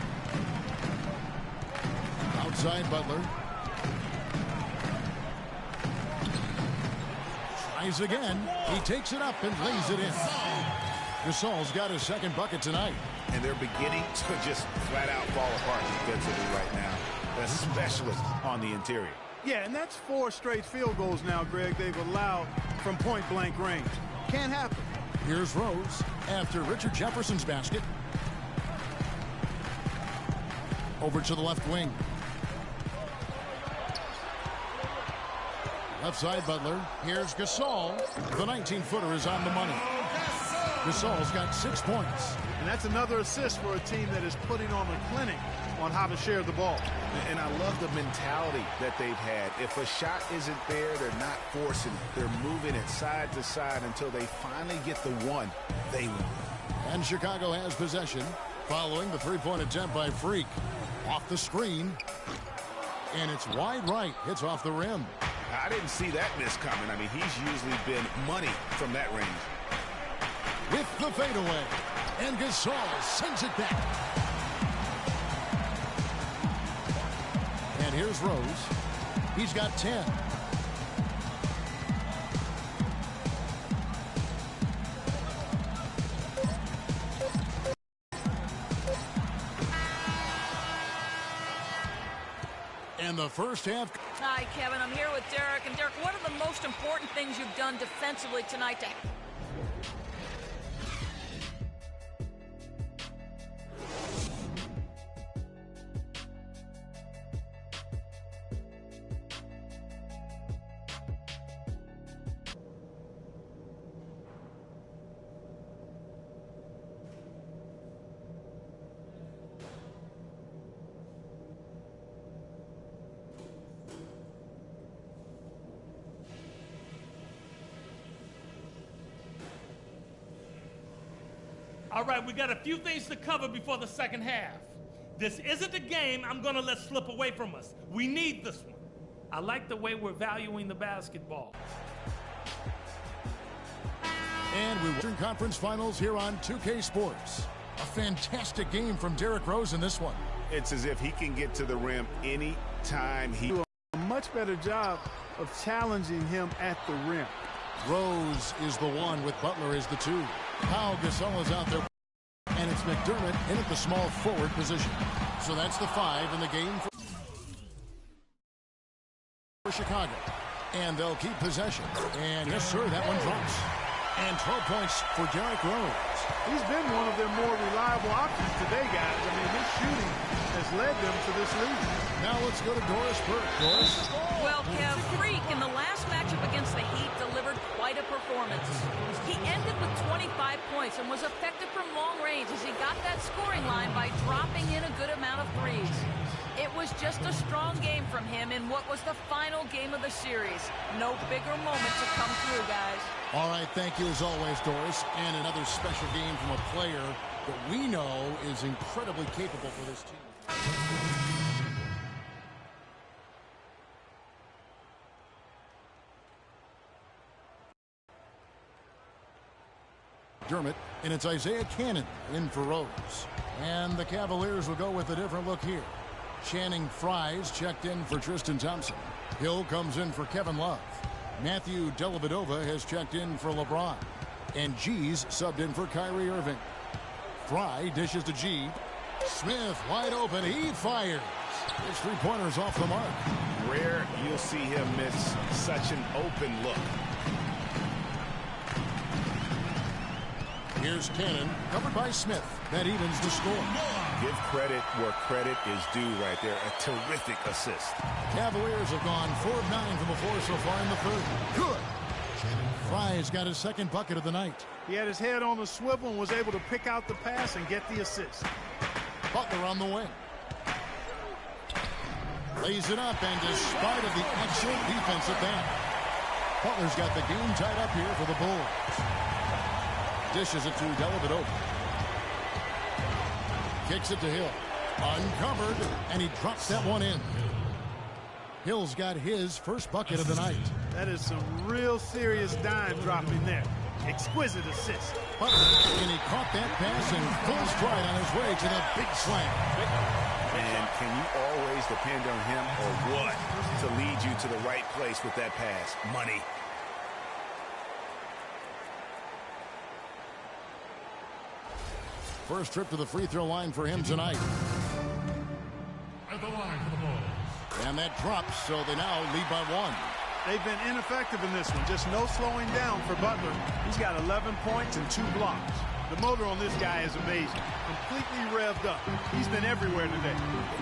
Outside Butler. Tries again. He takes it up and lays it in. Gasol's got his 2nd bucket tonight. And they're beginning to just flat out fall apart defensively right now, especially on the interior. Yeah, and that's 4 straight field goals now, Greg, they've allowed from point-blank range. Can't happen. Here's Rose after Richard Jefferson's basket. Over to the left wing. Left side Butler. Here's Gasol. The 19-footer is on the money. Gasol's got 6 points. And that's another assist for a team that is putting on a clinic on how to share the ball. And I love the mentality that they've had. If a shot isn't there, they're not forcing it. They're moving it side to side until they finally get the one they want. And Chicago has possession following the 3-point attempt by Freak. Off the screen. And it's wide right. Hits off the rim. I didn't see that miss coming. I mean, he's usually been money from that range. With the fadeaway. And Gasol sends it back. And here's Rose. He's got 10. And the first half. Hi, Kevin. I'm here with Derek. And Derek, what are the most important things you've done defensively tonight to... All right, we got a few things to cover before the second half. This isn't a game I'm going to let slip away from us. We need this one. I like the way we're valuing the basketball. And we Western Conference Finals here on 2K Sports. A fantastic game from Derrick Rose in this one. It's as if he can get to the rim any time he... Do a much better job of challenging him at the rim. Rose is the 1 with Butler as the 2. Pau Gasol is out there. And it's McDermott in at the small forward position. So that's the 5 in the game for Chicago. And they'll keep possession. And yes, sir, that one drops. And 12 points for Derrick Rose. He's been one of their more reliable options today, guys. I mean, his shooting has led them to this lead. Now let's go to Doris Burke. Doris? Well, Kev, Freak in the last matchup against the Heat delivered quite a performance. He ended with 25 points and was effective from long range as he got that scoring line by dropping in a good amount of threes. It was just a strong game from him in what was the final game of the series. No bigger moment to come through, guys. All right, thank you as always, Doris. And another special game from a player that we know is incredibly capable for this team. Dermott, and it's Isaiah Cannon in for Rose. And the Cavaliers will go with a different look here. Channing Frye's checked in for Tristan Thompson. Hill comes in for Kevin Love. Matthew Dellavedova has checked in for LeBron. And G's subbed in for Kyrie Irving. Frye dishes to G. Smith wide open. He fires. His three-pointer's off the mark. Rare you'll see him miss such an open look. Here's Cannon, covered by Smith. That evens the score. Give credit where credit is due right there. A terrific assist. Cavaliers have gone 4 of 9 from the floor so far in the third. Good. Frye's got his second bucket of the night. He had his head on the swivel and was able to pick out the pass and get the assist. Butler on the wing. Lays it up, and despite of the excellent defense at that, Butler's got the game tied up here for the Bulls. Dishes it to Dellavedova. Kicks it to Hill. Uncovered, and he drops that one in. Hill's got his first bucket of the night. That is some real serious dime dropping there. Exquisite assist. And he caught that pass in full stride on his way to the big slam. And can you always depend on him or what to lead you to the right place with that pass? Money. First trip to the free throw line for him tonight. At the line for the Bulls. And that drops, so they now lead by 1. They've been ineffective in this one. Just no slowing down for Butler. He's got 11 points and 2 blocks. The motor on this guy is amazing. Completely revved up. He's been everywhere today.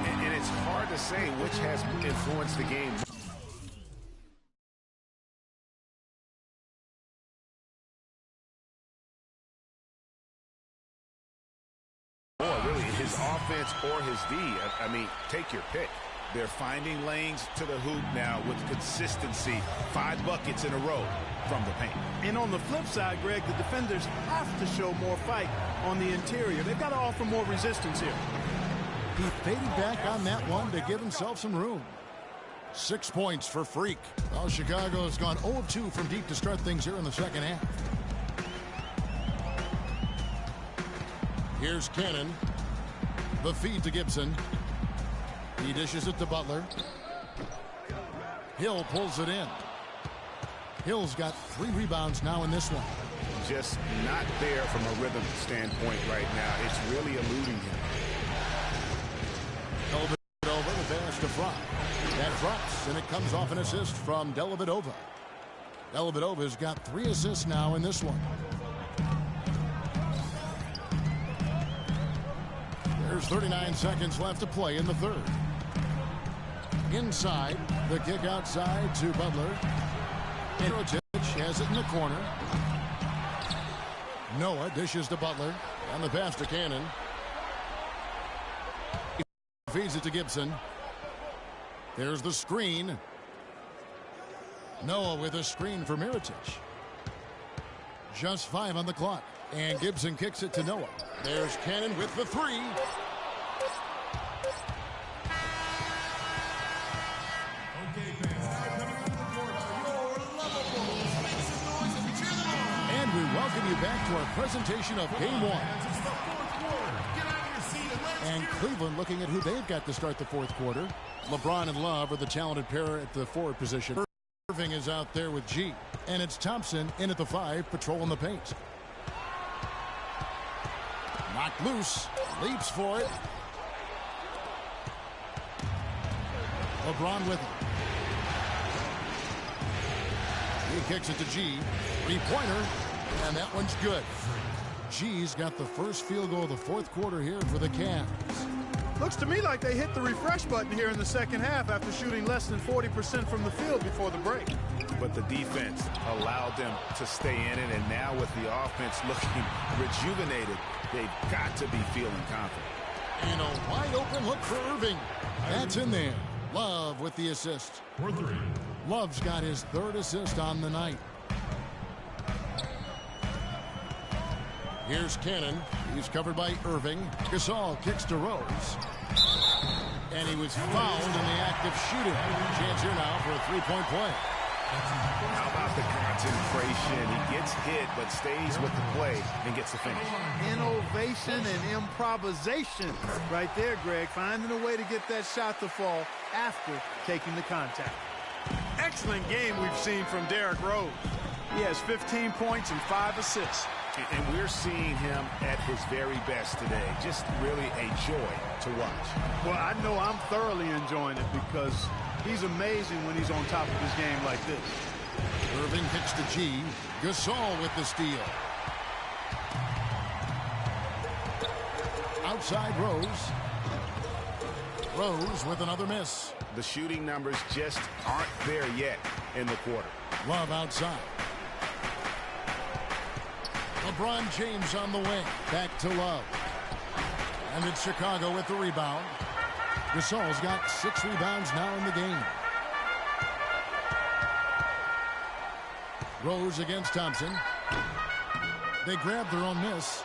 And it's hard to say which has influenced the game. Really, his offense or his D. I mean, take your pick. They're finding lanes to the hoop now with consistency. 5 buckets in a row from the paint. And on the flip side, Greg, the defenders have to show more fight on the interior. They've got to offer more resistance here. He faded back on that one to give himself some room. 6 points for Freak. Well, Chicago has gone 0 of 2 from deep to start things here in the second half. Here's Cannon. The feed to Gibson. He dishes it to Butler. Hill pulls it in. Hill's got 3 rebounds now in this one. Just not there from a rhythm standpoint right now. It's really eluding him. Dellavedova, the pass to Frye. That drops, and it comes off an assist from Dellavedova. Dellavedova's got 3 assists now in this one. There's 39 seconds left to play in the third. Inside, the kick outside to Butler. Mirotic has it in the corner. Noah dishes to Butler. And the pass to Cannon. He feeds it to Gibson. There's the screen. Noah with a screen for Mirotic. Just 5 on the clock. And Gibson kicks it to Noah. There's Cannon with the 3. And we welcome you back to our presentation of Game 1. And Cleveland looking at who they've got to start the fourth quarter. LeBron and Love are the talented pair at the forward position. Irving is out there with G. And it's Thompson in at the 5, patrolling the paint. Knocked loose, leaps for it. LeBron with him. He kicks it to G. 3-pointer, And that one's good. G's got the first field goal of the fourth quarter here for the Cavs. Looks to me like they hit the refresh button here in the second half after shooting less than 40% from the field before the break. But the defense allowed them to stay in it, and now with the offense looking rejuvenated, they've got to be feeling confident. And a wide open look for Irving. That's in there. Love with the assist. Love's got his third assist on the night. Here's Cannon. He's covered by Irving. Gasol kicks to Rose. And he was fouled in the act of shooting. Chance here now for a three-point play. How about the concentration? He gets hit, but stays with the play and gets the finish. Innovation and improvisation right there, Greg. Finding a way to get that shot to fall after taking the contact. Excellent game we've seen from Derrick Rose. He has 15 points and 5 assists. And we're seeing him at his very best today. Just really a joy to watch. Well, I know I'm thoroughly enjoying it because he's amazing when he's on top of his game like this. Irving kicks to G. Gasol with the steal. Outside Rose. Rose with another miss. The shooting numbers just aren't there yet in the quarter. Love outside. LeBron James on the wing. Back to Love. And it's Chicago with the rebound. Gasol's got 6 rebounds now in the game. Rose against Thompson. They grab their own miss.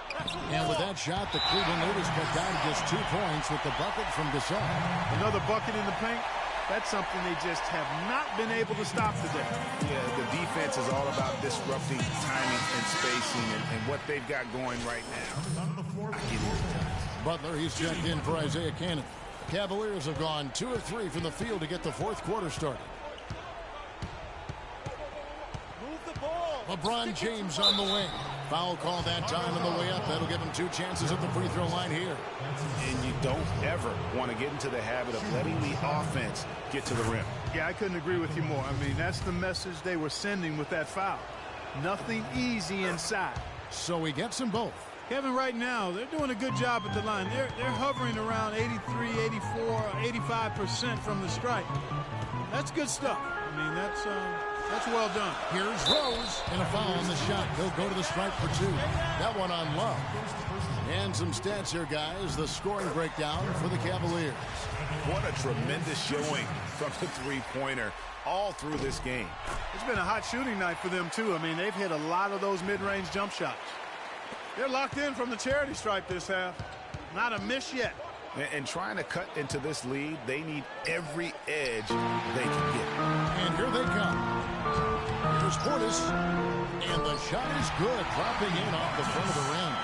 And with that shot, the Cleveland Leaders cut down to just 2 points with the bucket from Gasol. Another bucket in the paint. That's something they just have not been able to stop today. Yeah, the defense is all about disrupting timing and spacing and what they've got going right now. I get it. Butler, he's checked in for Isaiah Cannon. Cavaliers have gone 2 of 3 from the field to get the fourth quarter started. Move the ball. LeBron James on the wing. Foul call that time on the way up. That'll give him 2 chances at the free throw line here. And you don't ever want to get into the habit of letting the offense get to the rim. Yeah, I couldn't agree with you more. I mean, that's the message they were sending with that foul. Nothing easy inside. So he gets them both. Kevin, right now, they're doing a good job at the line. They're hovering around 83, 84, 85% from the stripe. That's good stuff. I mean, that's well done. Here's Rose, and a foul on the shot. He'll go to the stripe for 2. That one on Love. And some stats here, guys. The scoring breakdown for the Cavaliers. What a tremendous showing from the three-pointer all through this game. It's been a hot shooting night for them, too. I mean, they've hit a lot of those mid-range jump shots. They're locked in from the charity stripe this half. Not a miss yet. And trying to cut into this lead, they need every edge they can get. And here they come. Here's Portis. And the shot is good, dropping in off the front of the rim.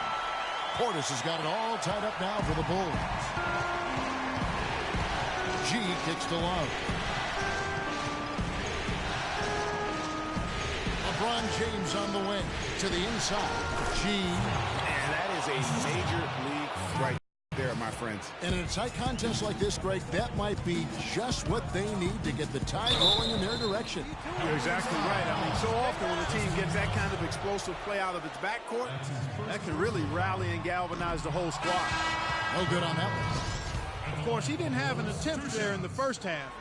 Portis has got it all tied up now for the Bulls. G kicks to Love. LeBron James on the wing to the inside. G. And that is a major league right there, my friends. And in a tight contest like this, Greg, that might be just what they need to get the tide rolling in their direction. You're exactly right. I mean, so often when a team gets that kind of explosive play out of its backcourt, that can really rally and galvanize the whole squad. No good on that one. Of course, he didn't have an attempt there in the first half.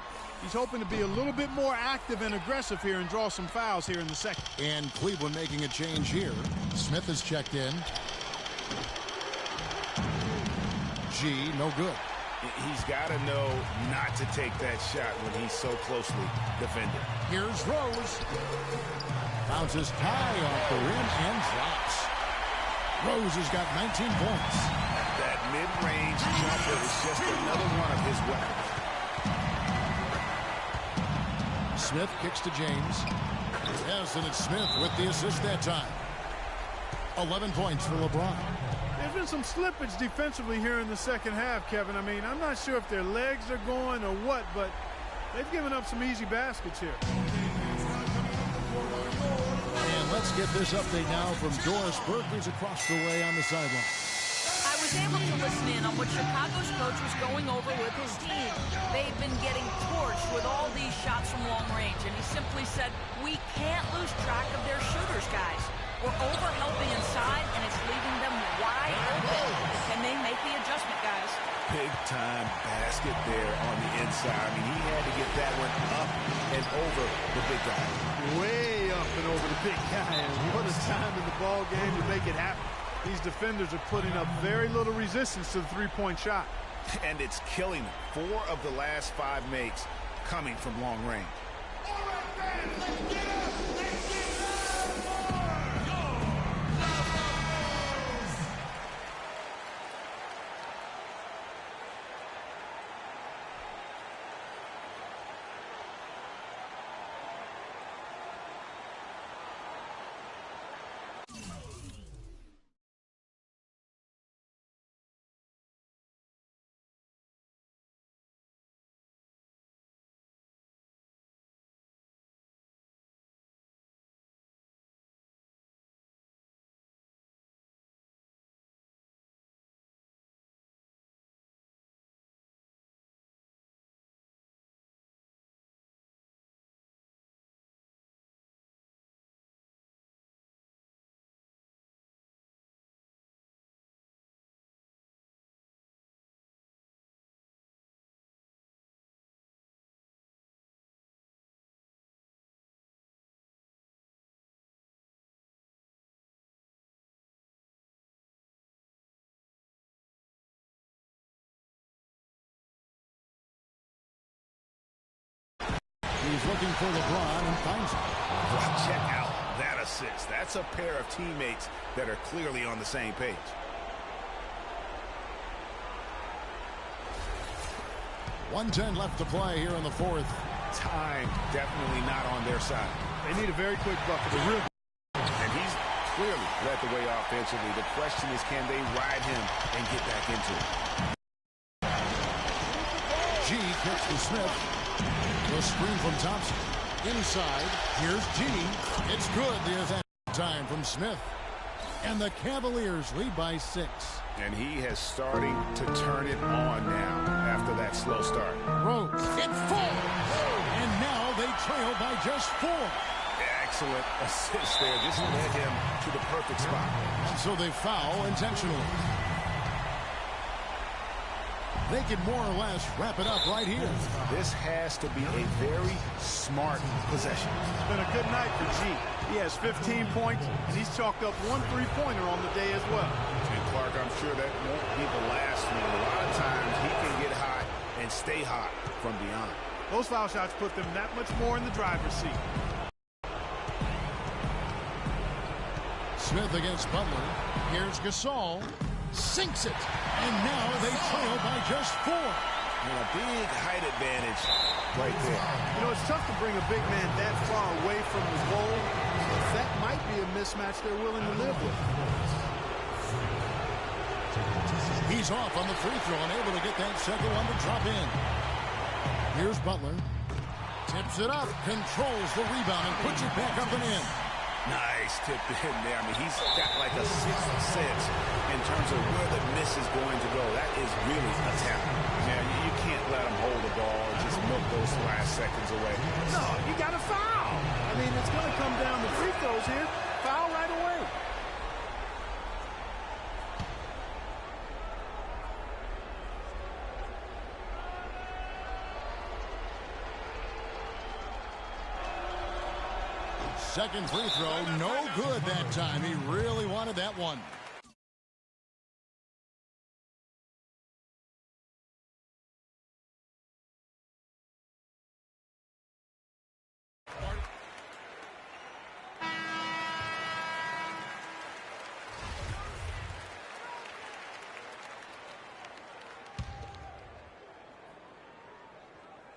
He's hoping to be a little bit more active and aggressive here and draw some fouls here in the second. And Cleveland making a change here. Smith is checked in. G, no good. He's got to know not to take that shot when he's so closely defended. Here's Rose. Bounces high off the rim and drops. Rose has got 19 points. That mid-range jumper is just another one of his weapons. Smith kicks to James. Yes, and it's Smith with the assist that time. 11 points for LeBron. There's been some slippage defensively here in the second half, Kevin. I mean, I'm not sure if their legs are going or what, but they've given up some easy baskets here. And let's get this update now from Doris Burke, who's across the way on the sideline. I was able to listen in on what Chicago's coach was going over with his team. They've been getting torched with all these shots from long range, and he simply said, we can't lose track of their shooters, guys. We're over-helping inside, and it's leaving them wide open. Can they make the adjustment, guys? Big-time basket there on the inside. I mean, he had to get that one up and over the big guy. Way up and over the big guy. And what a time in the ball game to make it happen. These defenders are putting up very little resistance to the three-point shot. And it's killing them. 4 of the last 5 makes coming from long range. All right, fans, let's get up! Let's get loud for your He's looking for LeBron and finds him. Well, check out that assist. That's a pair of teammates that are clearly on the same page. .110 left to play here in the fourth. Time definitely not on their side. They need a very quick bucket. And he's clearly led the way offensively. The question is, can they ride him and get back into it? G kicks to Smith. The screen from Thompson. Inside, here's G. It's good. There's that time from Smith. And the Cavaliers lead by 6. And he has starting to turn it on now after that slow start. Rose. It falls. And now they trail by just 4. Excellent assist there. Just led him to the perfect spot. And so they foul intentionally. They can more or less wrap it up right here. This has to be a very smart possession. It's been a good night for G. He has 15 points, and he's chalked up 1 3-pointer on the day as well. And Clark, I'm sure that won't be the last one. A lot of times he can get hot and stay hot from beyond. Those foul shots put them that much more in the driver's seat. Smith against Butler. Here's Gasol. Sinks it. And now they trail by just 4. And a big height advantage right there. You know, it's tough to bring a big man that far away from the goal. That might be a mismatch they're willing to live with. He's off on the free throw and able to get that second one to drop in. Here's Butler. Tips it up. Controls the rebound and puts it back up and in. Nice tip in there. I mean, he's got like a 6th sense in terms of where the miss is going to go. That is really a talent. Now, you can't let him hold the ball and just milk those last seconds away. No, you got to foul. I mean, it's going to come down to free throws here. Foul right away. Second free throw, no good that time. He really wanted that one.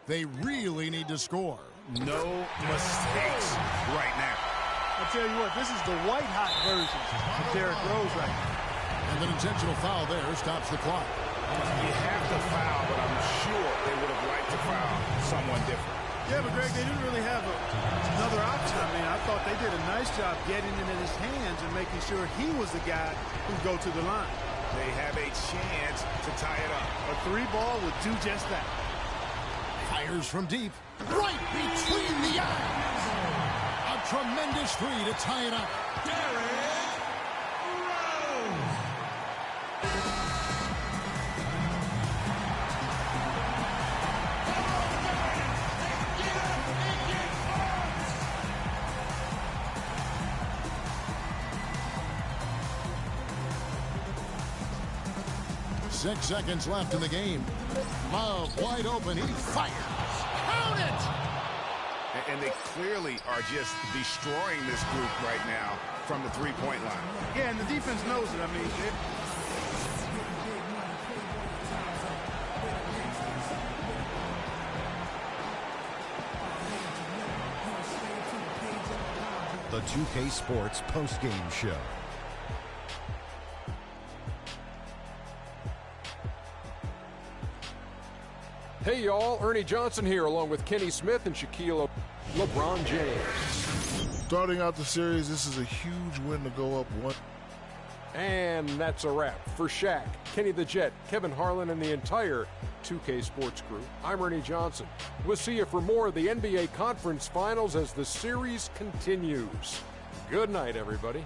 They really need to score. No mistakes right now. I'll tell you what, this is the white-hot version of Derrick Rose right now. And an intentional foul there stops the clock. You have to foul, but I'm sure they would have liked to foul someone different. Yeah, but Greg, they didn't really have another option. I mean, I thought they did a nice job getting it in his hands and making sure he was the guy who'd go to the line. They have a chance to tie it up. A 3-ball would do just that. Fires from deep. Right between the eyes. A Tremendous three to tie it up. Six seconds left in the game. Love wide open. He fires. Count it! And they clearly are just destroying this group right now from the three-point line. Yeah, and the defense knows it. I mean, The 2K Sports postgame show. Hey, y'all. Ernie Johnson here, along with Kenny Smith and Shaquille LeBron James. Starting out the series, this is a huge win to go up one. And that's a wrap. For Shaq, Kenny the Jet, Kevin Harlan, and the entire 2K Sports crew, I'm Ernie Johnson. We'll see you for more of the NBA Conference Finals as the series continues. Good night, everybody.